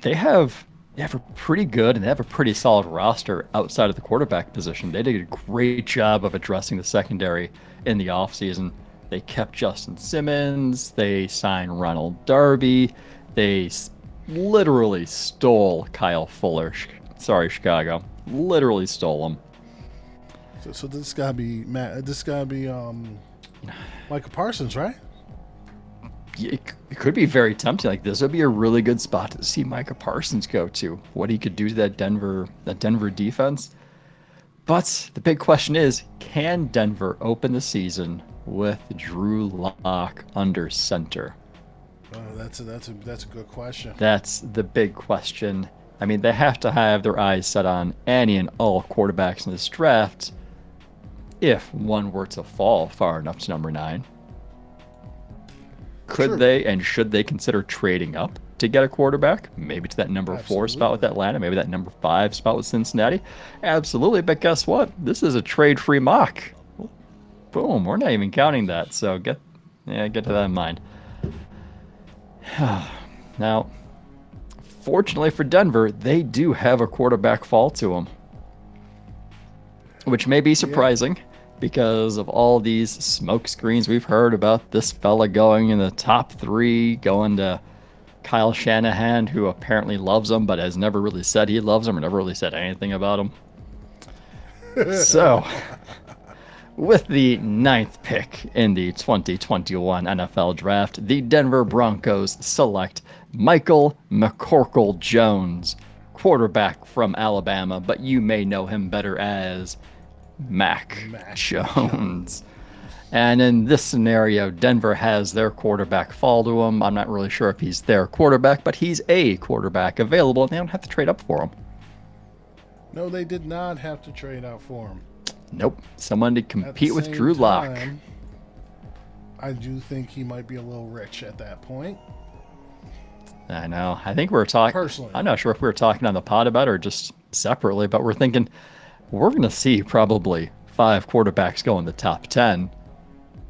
They have a pretty good and they have a pretty solid roster outside of the quarterback position. They did a great job of addressing the secondary in the offseason. They kept Justin Simmons. They signed Ronald Darby. They literally stole Kyle Fuller. Sorry, Chicago. Literally stole him. So this gotta be Matt. This gotta be Micah Parsons, right? It could be very tempting. Like, this would be a really good spot to see Micah Parsons go to. What he could do to that Denver defense. But the big question is, can Denver open the season with Drew Lock under center? Oh, that's a good question. That's the big question. I mean, they have to have their eyes set on any and all quarterbacks in this draft if one were to fall far enough to number 9. Could True. they and should they consider trading up to get a quarterback? Maybe to that number 4 spot with Atlanta, maybe that number 5 spot with Cincinnati. Absolutely, but guess what? This is a trade-free mock. Boom, we're not even counting that, so get to that in mind. Now, fortunately for Denver, they do have a quarterback fall to them, which may be surprising because of all these smoke screens we've heard about this fella going in the top 3, going to Kyle Shanahan, who apparently loves him but has never really said he loves him or never really said anything about him. So, with the 9th pick in the 2021 NFL Draft, the Denver Broncos select Michael McCorkle-Jones, quarterback from Alabama, but you may know him better as Mac Jones. And in this scenario, Denver has their quarterback fall to him. I'm not really sure if he's their quarterback, but he's a quarterback available, and they don't have to trade up for him. No, they did not have to trade out for him. Nope. Someone to At the compete with same Drew Lock. time, I do think he might be a little rich at that point. I know. I think we were talking. Personally. I'm not sure if we were talking on the pod about it or just separately, but we're thinking we're going to see probably 5 quarterbacks go in the top 10.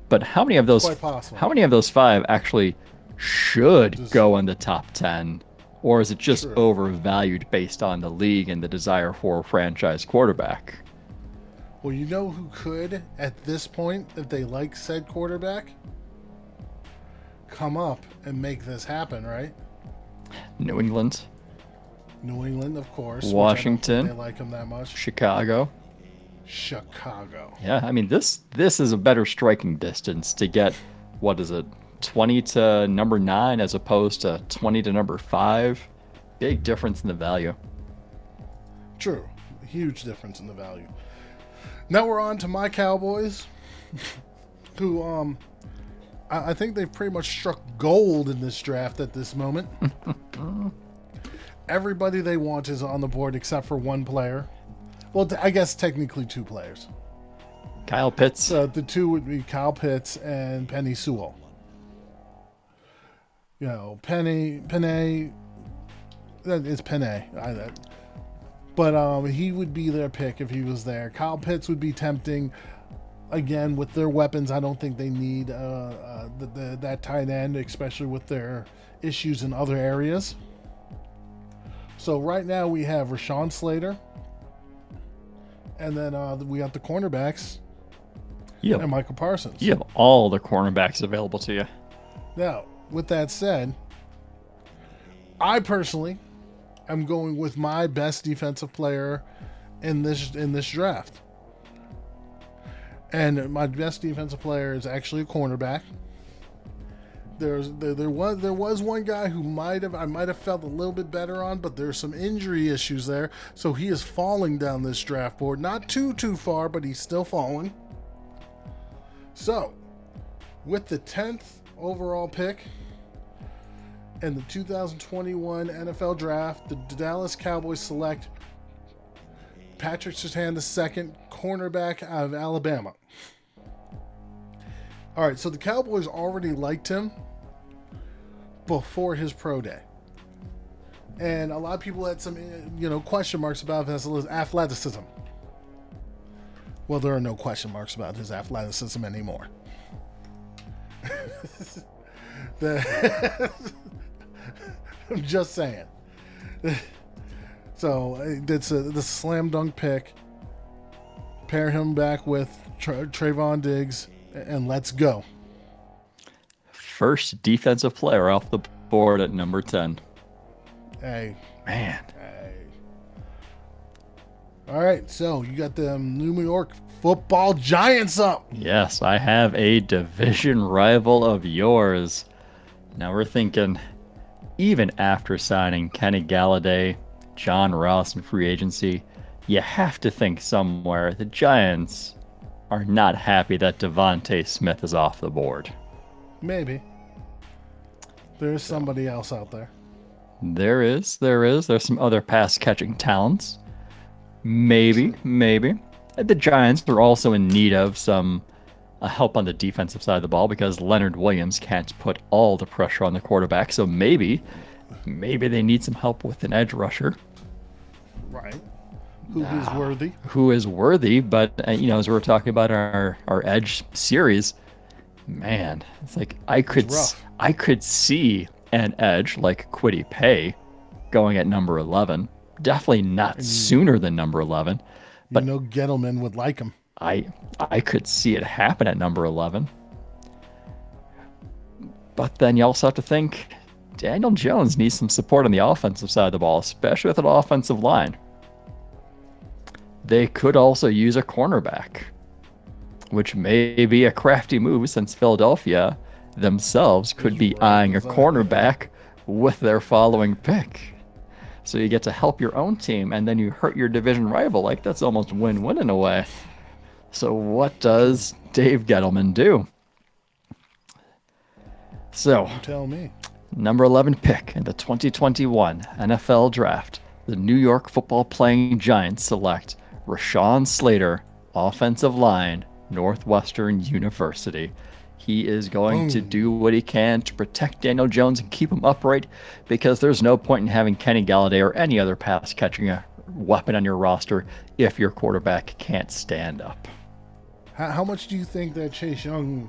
But how many of those? Quite possible. How many of those 5 actually should go in the top 10, or is it just True. overvalued based on the league and the desire for a franchise quarterback? Well, you know who could, at this point, if they like said quarterback, come up and make this happen, right? New England, New England, of course. which I don't Washington. think They like him that much. Chicago. Chicago. Yeah, I mean this is a better striking distance to get. What is it? 20 to number 9 as opposed to 20 to number 5. Big difference in the value. True. Huge difference in the value. Now we're on to my Cowboys, who I think they've pretty much struck gold in this draft at this moment. Everybody they want is on the board except for one player. Well, I guess technically 2 players. Kyle Pitts. So the 2 would be Kyle Pitts and Penny Sewell. You know, Penny, that is Penny. But he would be their pick if he was there. Kyle Pitts would be tempting. Again, with their weapons, I don't think they need that tight end, especially with their issues in other areas. So right now we have Rashawn Slater, and then we got the cornerbacks and Michael Parsons. You have all the cornerbacks available to you. Now, with that said, I personally am going with my best defensive player in this draft. And my best defensive player is actually a cornerback. There was one guy who I might have felt a little bit better on, but there's some injury issues there, so he is falling down this draft board. Not too far, but he's still falling. So, with the 10th overall pick in the 2021 NFL Draft, the Dallas Cowboys select Patrick Surtain II, cornerback out of Alabama. All right, so the Cowboys already liked him before his pro day. And a lot of people had some, question marks about his athleticism. Well, there are no question marks about his athleticism anymore. I'm just saying. So it's the slam dunk pick. Pair him back with Trayvon Diggs, and let's go. First defensive player off the board at number 10. Hey. Man. Hey. All right, so you got the New York Football Giants up. Yes, I have a division rival of yours. Now we're thinking, even after signing Kenny Galladay, John Ross in free agency, you have to think somewhere the Giants are not happy that Devontae Smith is off the board. Maybe. There's somebody else out there. There is. There's some other pass-catching talents. Maybe. The Giants are also in need of some help on the defensive side of the ball because Leonard Williams can't put all the pressure on the quarterback. So maybe they need some help with an edge rusher. Right. Who is worthy? Who is worthy, but as we were talking about our edge series, man, it's like I could see an edge like Kwity Paye going at number 11. Definitely not sooner than number 11. But Gettleman would like him. I could see it happen at number 11. But then you also have to think Daniel Jones needs some support on the offensive side of the ball, especially with an offensive line. They could also use a cornerback, which may be a crafty move since Philadelphia themselves could be eyeing a cornerback with their following pick. So you get to help your own team, and then you hurt your division rival. Like, that's almost win-win in a way. So what does Dave Gettleman do? So, you tell me. Number 11 pick in the 2021 NFL Draft, the New York Football Playing Giants select Rashawn Slater, offensive line, Northwestern University. He is going to do what he can to protect Daniel Jones and keep him upright because there's no point in having Kenny Galladay or any other pass-catching weapon on your roster if your quarterback can't stand up. How much do you think that Chase Young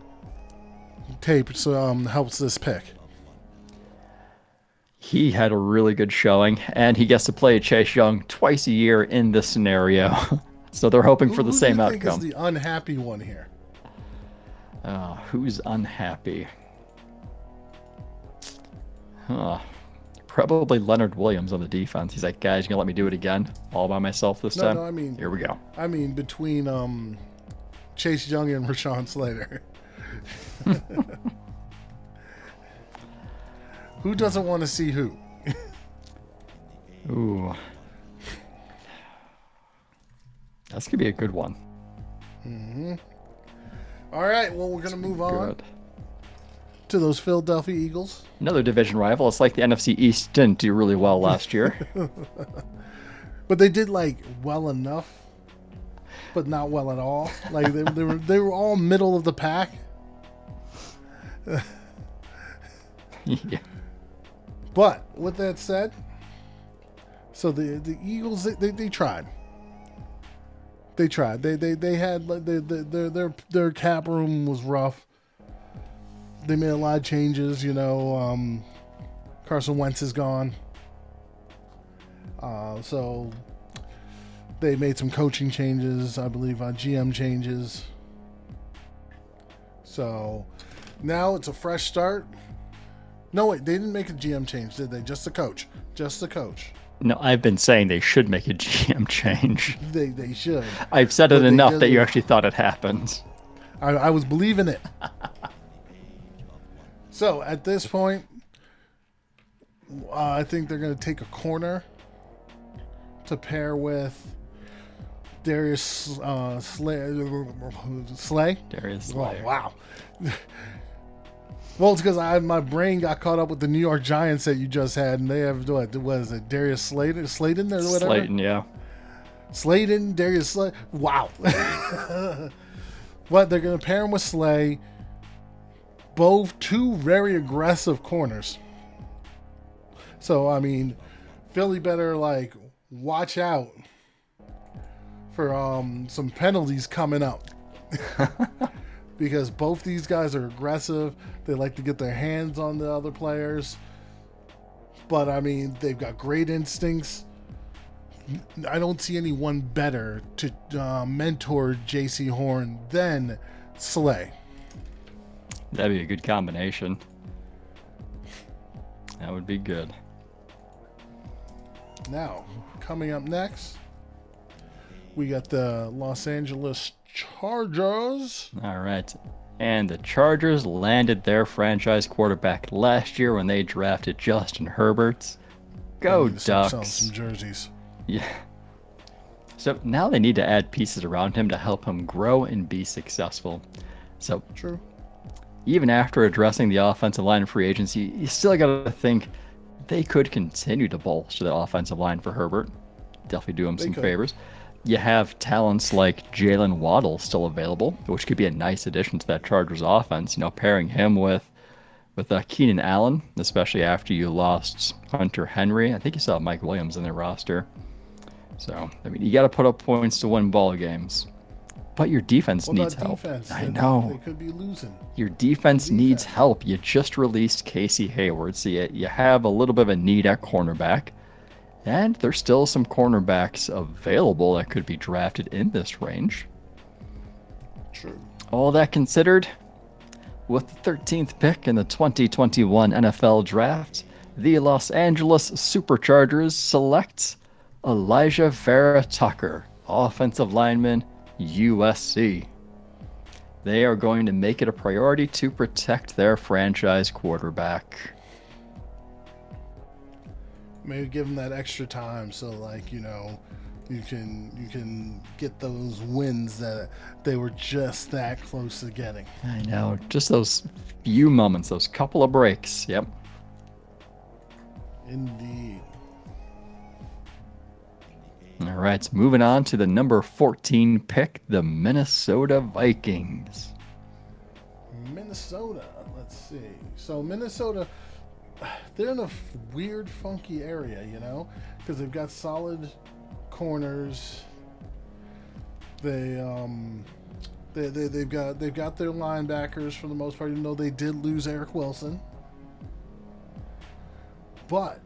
tape helps this pick? He had a really good showing, and he gets to play Chase Young twice a year in this scenario. So they're hoping for the same outcome. Who do you think is the unhappy one here? Who's unhappy? Probably Leonard Williams on the defense. He's like, guys, you gonna let me do it again all by myself this time? No, I mean, here we go. I mean, between Chase Young and Rashawn Slater. Who doesn't want to see who? Ooh. That's going to be a good one. Mm-hmm. All right, well, we're going to move on to those Philadelphia Eagles. Another division rival. It's like the NFC East didn't do really well last year. But they did, well enough, but not well at all. Like, they were all middle of the pack. Yeah. But with that said, so the Eagles they tried. They tried. They had their cap room was rough. They made a lot of changes. Carson Wentz is gone. So they made some coaching changes, I believe, GM changes. So now it's a fresh start. No, wait, they didn't make a GM change, did they? Just the coach. Just the coach. No, I've been saying they should make a GM change. They should. I've said it enough that you actually thought it happened. I was believing it. So at this point, I think they're going to take a corner to pair with Darius Slay. Darius Slay. Oh, wow. Well, it's because my brain got caught up with the New York Giants that you just had, and they have what is it, Darius Slayton or whatever? Slayton, yeah. Slayton, Darius Slay. Wow. But they're gonna pair him with Slay. Both two very aggressive corners. So I mean, Philly better like watch out for some penalties coming up. Because both these guys are aggressive. They like to get their hands on the other players. But, I mean, they've got great instincts. I don't see anyone better to mentor J.C. Horn than Slay. That'd be a good combination. That would be good. Now, coming up next, we got the Los Angeles Chargers. All right. And the Chargers landed their franchise quarterback last year when they drafted Justin Herbert. Go Ducks. Some jerseys. Yeah. So now they need to add pieces around him to help him grow and be successful. So True. Even after addressing the offensive line free agency, you still got to think they could continue to bolster the offensive line for Herbert. Definitely do him some favors. You have talents like Jalen Waddle still available, which could be a nice addition to that Chargers offense. You know, pairing him with Keenan Allen, especially after you lost Hunter Henry. I think you saw Mike Williams in their roster. So, I mean, you got to put up points to win ball games. But your defense needs help. I know. They could be losing. Your defense needs help. You just released Casey Hayward, so you have a little bit of a need at cornerback. And there's still some cornerbacks available that could be drafted in this range. True. All that considered, with the 13th pick in the 2021 NFL Draft, the Los Angeles Superchargers select Elijah Vera Tucker, offensive lineman, USC. They are going to make it a priority to protect their franchise quarterback. Maybe give them that extra time so, like, you know, you can get those wins that they were just that close to getting. I know, just those few moments, those couple of breaks. Yep. Indeed. All right, moving on to the number 14 pick, the Minnesota Vikings. Minnesota, let's see. So Minnesota, they're in a weird, funky area, you know, because they've got solid corners. They've got their linebackers for the most part, even though they did lose Eric Wilson. But,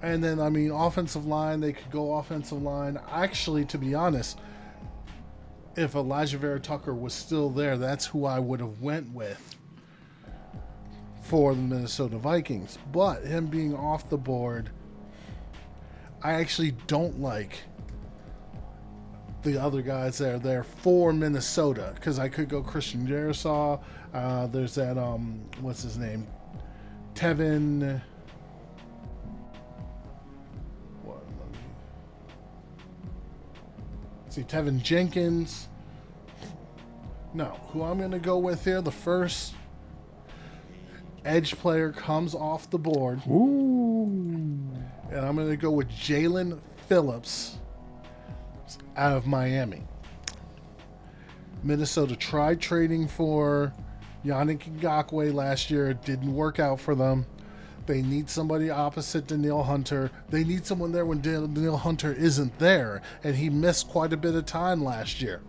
and then, I mean, offensive line, they could go offensive line. Actually, to be honest, if Elijah Vera Tucker was still there, that's who I would have went with for the Minnesota Vikings. But him being off the board, I actually don't like the other guys that are there for Minnesota, because I could go Christian Jerisaw. There's that, what's his name? Tevin. What? See, Tevin Jenkins. No, who I'm going to go with here, the first edge player comes off the board. Ooh. And I'm going to go with Jalen Phillips out of Miami. Minnesota tried trading for Yannick Ngakoue last year. It didn't work out for them. They need somebody opposite Danielle Hunter. They need someone there when Danielle Hunter isn't there. And he missed quite a bit of time last year.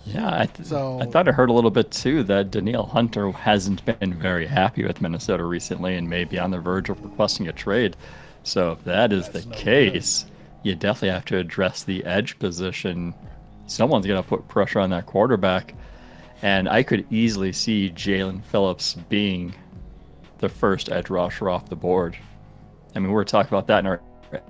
Yeah, I thought I heard a little bit too that Danielle Hunter hasn't been very happy with Minnesota recently and may be on the verge of requesting a trade. So if that is the case, you definitely have to address the edge position. Someone's going to put pressure on that quarterback. And I could easily see Jalen Phillips being the first edge rusher off the board. I mean, we were talking about that in our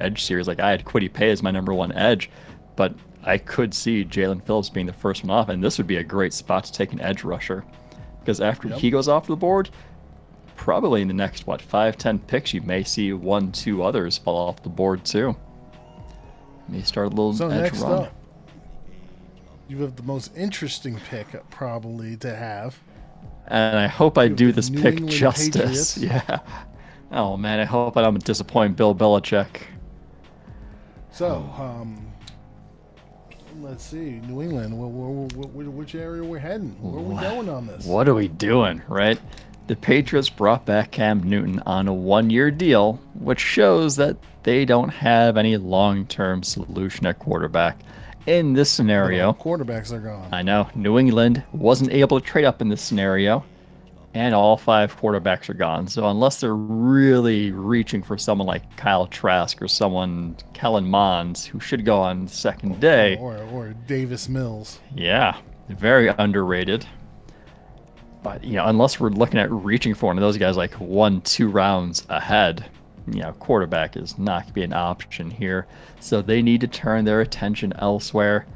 edge series. Like, I had Kwity Paye as my number one edge, but I could see Jalen Phillips being the first one off, and this would be a great spot to take an edge rusher. Because after he goes off the board, probably in the next, 5-10 picks, you may see 1-2 others fall off the board too. May start a little edge next run. Up, you have the most interesting pick probably to have. And I hope I do this New pick England justice. Patriots. Yeah. Oh man, I hope I don't disappoint Bill Belichick. So, let's see. New England. Which area we're heading? Where are we going on this? What are we doing, right? The Patriots brought back Cam Newton on a 1-year deal, which shows that they don't have any long-term solution at quarterback. In this scenario, Quarterbacks are gone. I know New England wasn't able to trade up in this scenario, and all 5 quarterbacks are gone. So unless they're really reaching for someone like Kyle Trask or someone, Kellen Mond, who should go on the second day, Or Davis Mills. yeah, very underrated. But unless we're looking at reaching for one of those guys like 1-2 rounds ahead, quarterback is not going to be an option here. So they need to turn their attention elsewhere.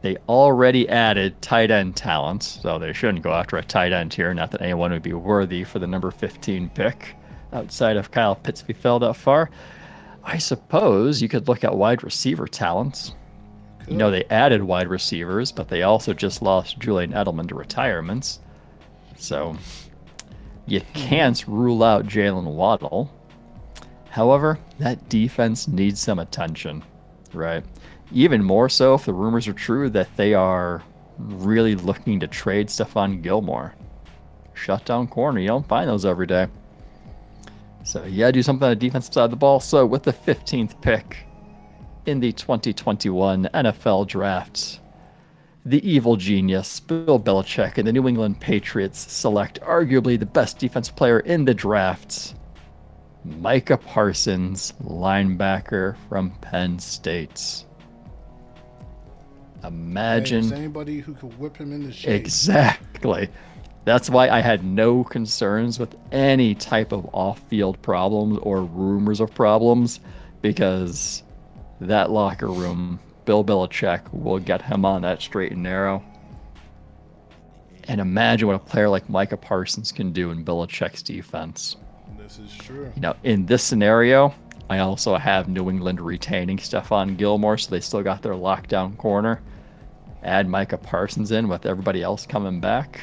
They already added tight end talent, so they shouldn't go after a tight end here. Not that anyone would be worthy for the number 15 pick outside of Kyle Pitts if he fell that far. I suppose you could look at wide receiver talents. They added wide receivers, but they also just lost Julian Edelman to retirements. So you can't rule out Jalen Waddle. However, that defense needs some attention, right? Even more so if the rumors are true that they are really looking to trade Stephon Gilmore. Shutdown corner, you don't find those every day. So you gotta do something on the defensive side of the ball. So with the 15th pick in the 2021 NFL Draft, the evil genius, Bill Belichick, and the New England Patriots select arguably the best defensive player in the draft, Micah Parsons, linebacker from Penn State. Imagine. There's anybody who could whip him into shape. Exactly. That's why I had no concerns with any type of off-field problems or rumors of problems, because that locker room, Bill Belichick will get him on that straight and narrow. And imagine what a player like Micah Parsons can do in Belichick's defense. This is true. In this scenario, I also have New England retaining Stephon Gilmore, so they still got their lockdown corner. Add Micah Parsons in with everybody else coming back.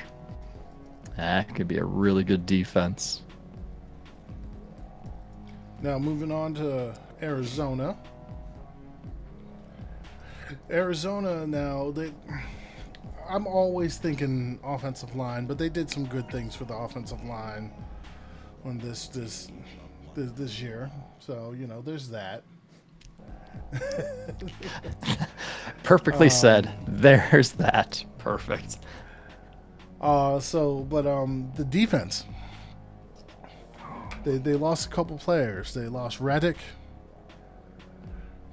That could be a really good defense. Now moving on to Arizona. I'm always thinking offensive line, but they did some good things for the offensive line on this year. So, there's that. Perfectly said. There's that. Perfect. The defense. They lost a couple players. They lost Reddick.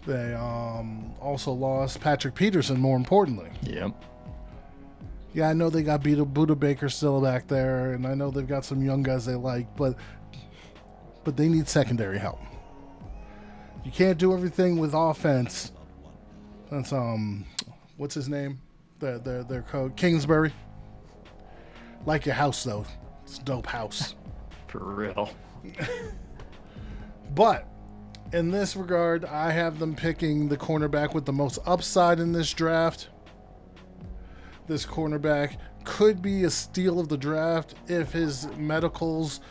They also lost Patrick Peterson, more importantly. Yep. Yeah, I know they got Buda Baker still back there, and I know they've got some young guys they like, but they need secondary help. You can't do everything with offense. That's what's his name? Their coach, Kingsbury. Like your house though, it's a dope house. For real. But in this regard, I have them picking the cornerback with the most upside in this draft. This cornerback could be a steal of the draft if his medicals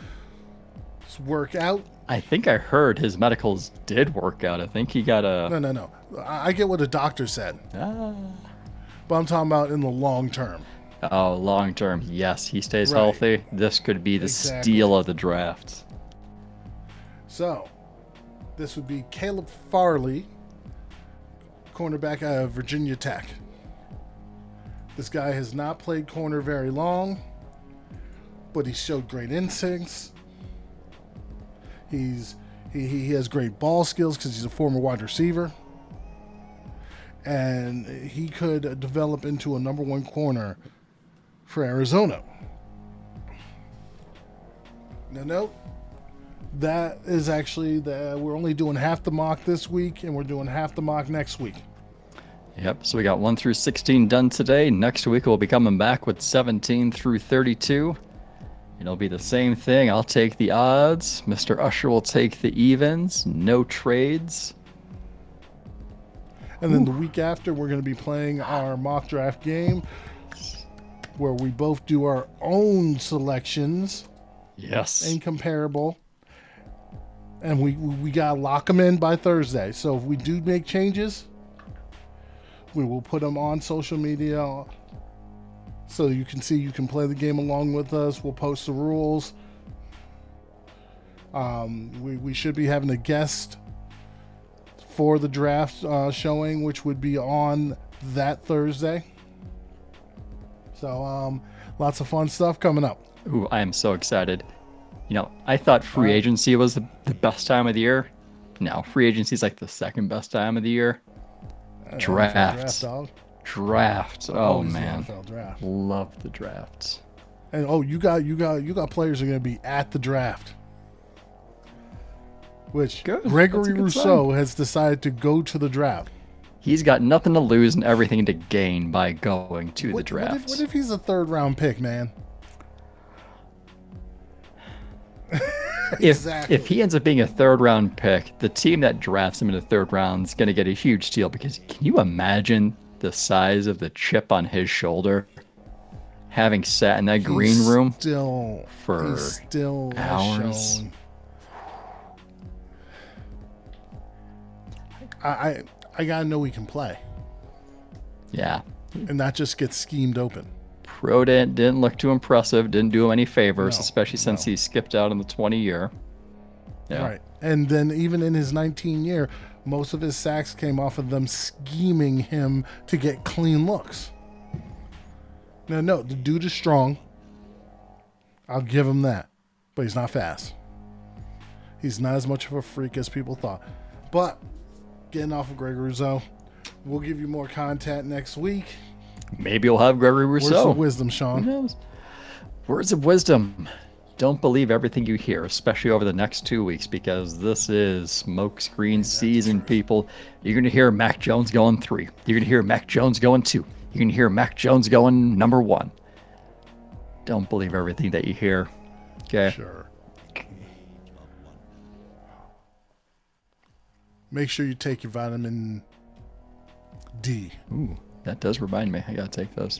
work out. I think I heard his medicals did work out. I think he got a... No. I get what a doctor said. But I'm talking about in the long term. Oh, long term. Yes, he stays healthy. This could be the steal of the draft. So, this would be Caleb Farley, cornerback out of Virginia Tech. This guy has not played corner very long, but he showed great instincts. He has great ball skills because he's a former wide receiver. And he could develop into a number one corner for Arizona. Now, that is actually we're only doing half the mock this week, and we're doing half the mock next week. Yep, so we got 1 through 16 done today. Next week we'll be coming back with 17 through 32. It'll be the same thing. I'll take the odds. Mr. Usher will take the evens. No trades. And then the week after, we're going to be playing our mock draft game. where we both do our own selections Yes. and comparable. And we gotta lock them in by Thursday. So if we do make changes, we will put them on social media so you can see, you can play the game along with us. We'll post the rules. We should be having a guest for the draft showing, which would be on that Thursday. So lots of fun stuff coming up. Ooh, I am so excited. You know, I thought free agency was the best time of the year. No, free agency is like the second best time of the year. Drafts. Dog. Drafts. Oh Always the man, NFL draft. love the drafts. And you got players who are going to be at the draft. Which Good. Gregory That's a good Rousseau has decided to go to the draft. He's got nothing to lose and everything to gain by going to the draft. What if he's a third round pick, man? Exactly. If he ends up being a third round pick, the team that drafts him in the third round is going to get a huge steal, because can you imagine the size of the chip on his shoulder having sat in that green room for he still has hours? shown. I gotta know he can play Yeah. and not just get schemed open. Pro didn't look too impressive, didn't do him any favors, No, especially since he skipped out in the 20 year. Yeah. Right. And then even in his 19 year, most of his sacks came off of them scheming him to get clean looks. Now, no, the dude is strong. I'll give him that. But he's not fast. He's not as much of a freak as people thought. But getting off of Gregory Rousseau, we'll give you more content next week. Maybe we'll have Gregory Where's Rousseau. the wisdom, Who Sean? knows? Words of wisdom. Don't believe everything you hear, especially over the next 2 weeks, because this is smokescreen season, people. You're going to hear Mac Jones going 3. You're going to hear Mac Jones going 2. You're going to hear Mac Jones going number 1. Don't believe everything that you hear. Okay? Sure. Make sure you take your vitamin D. Ooh, that does remind me. I got to take those.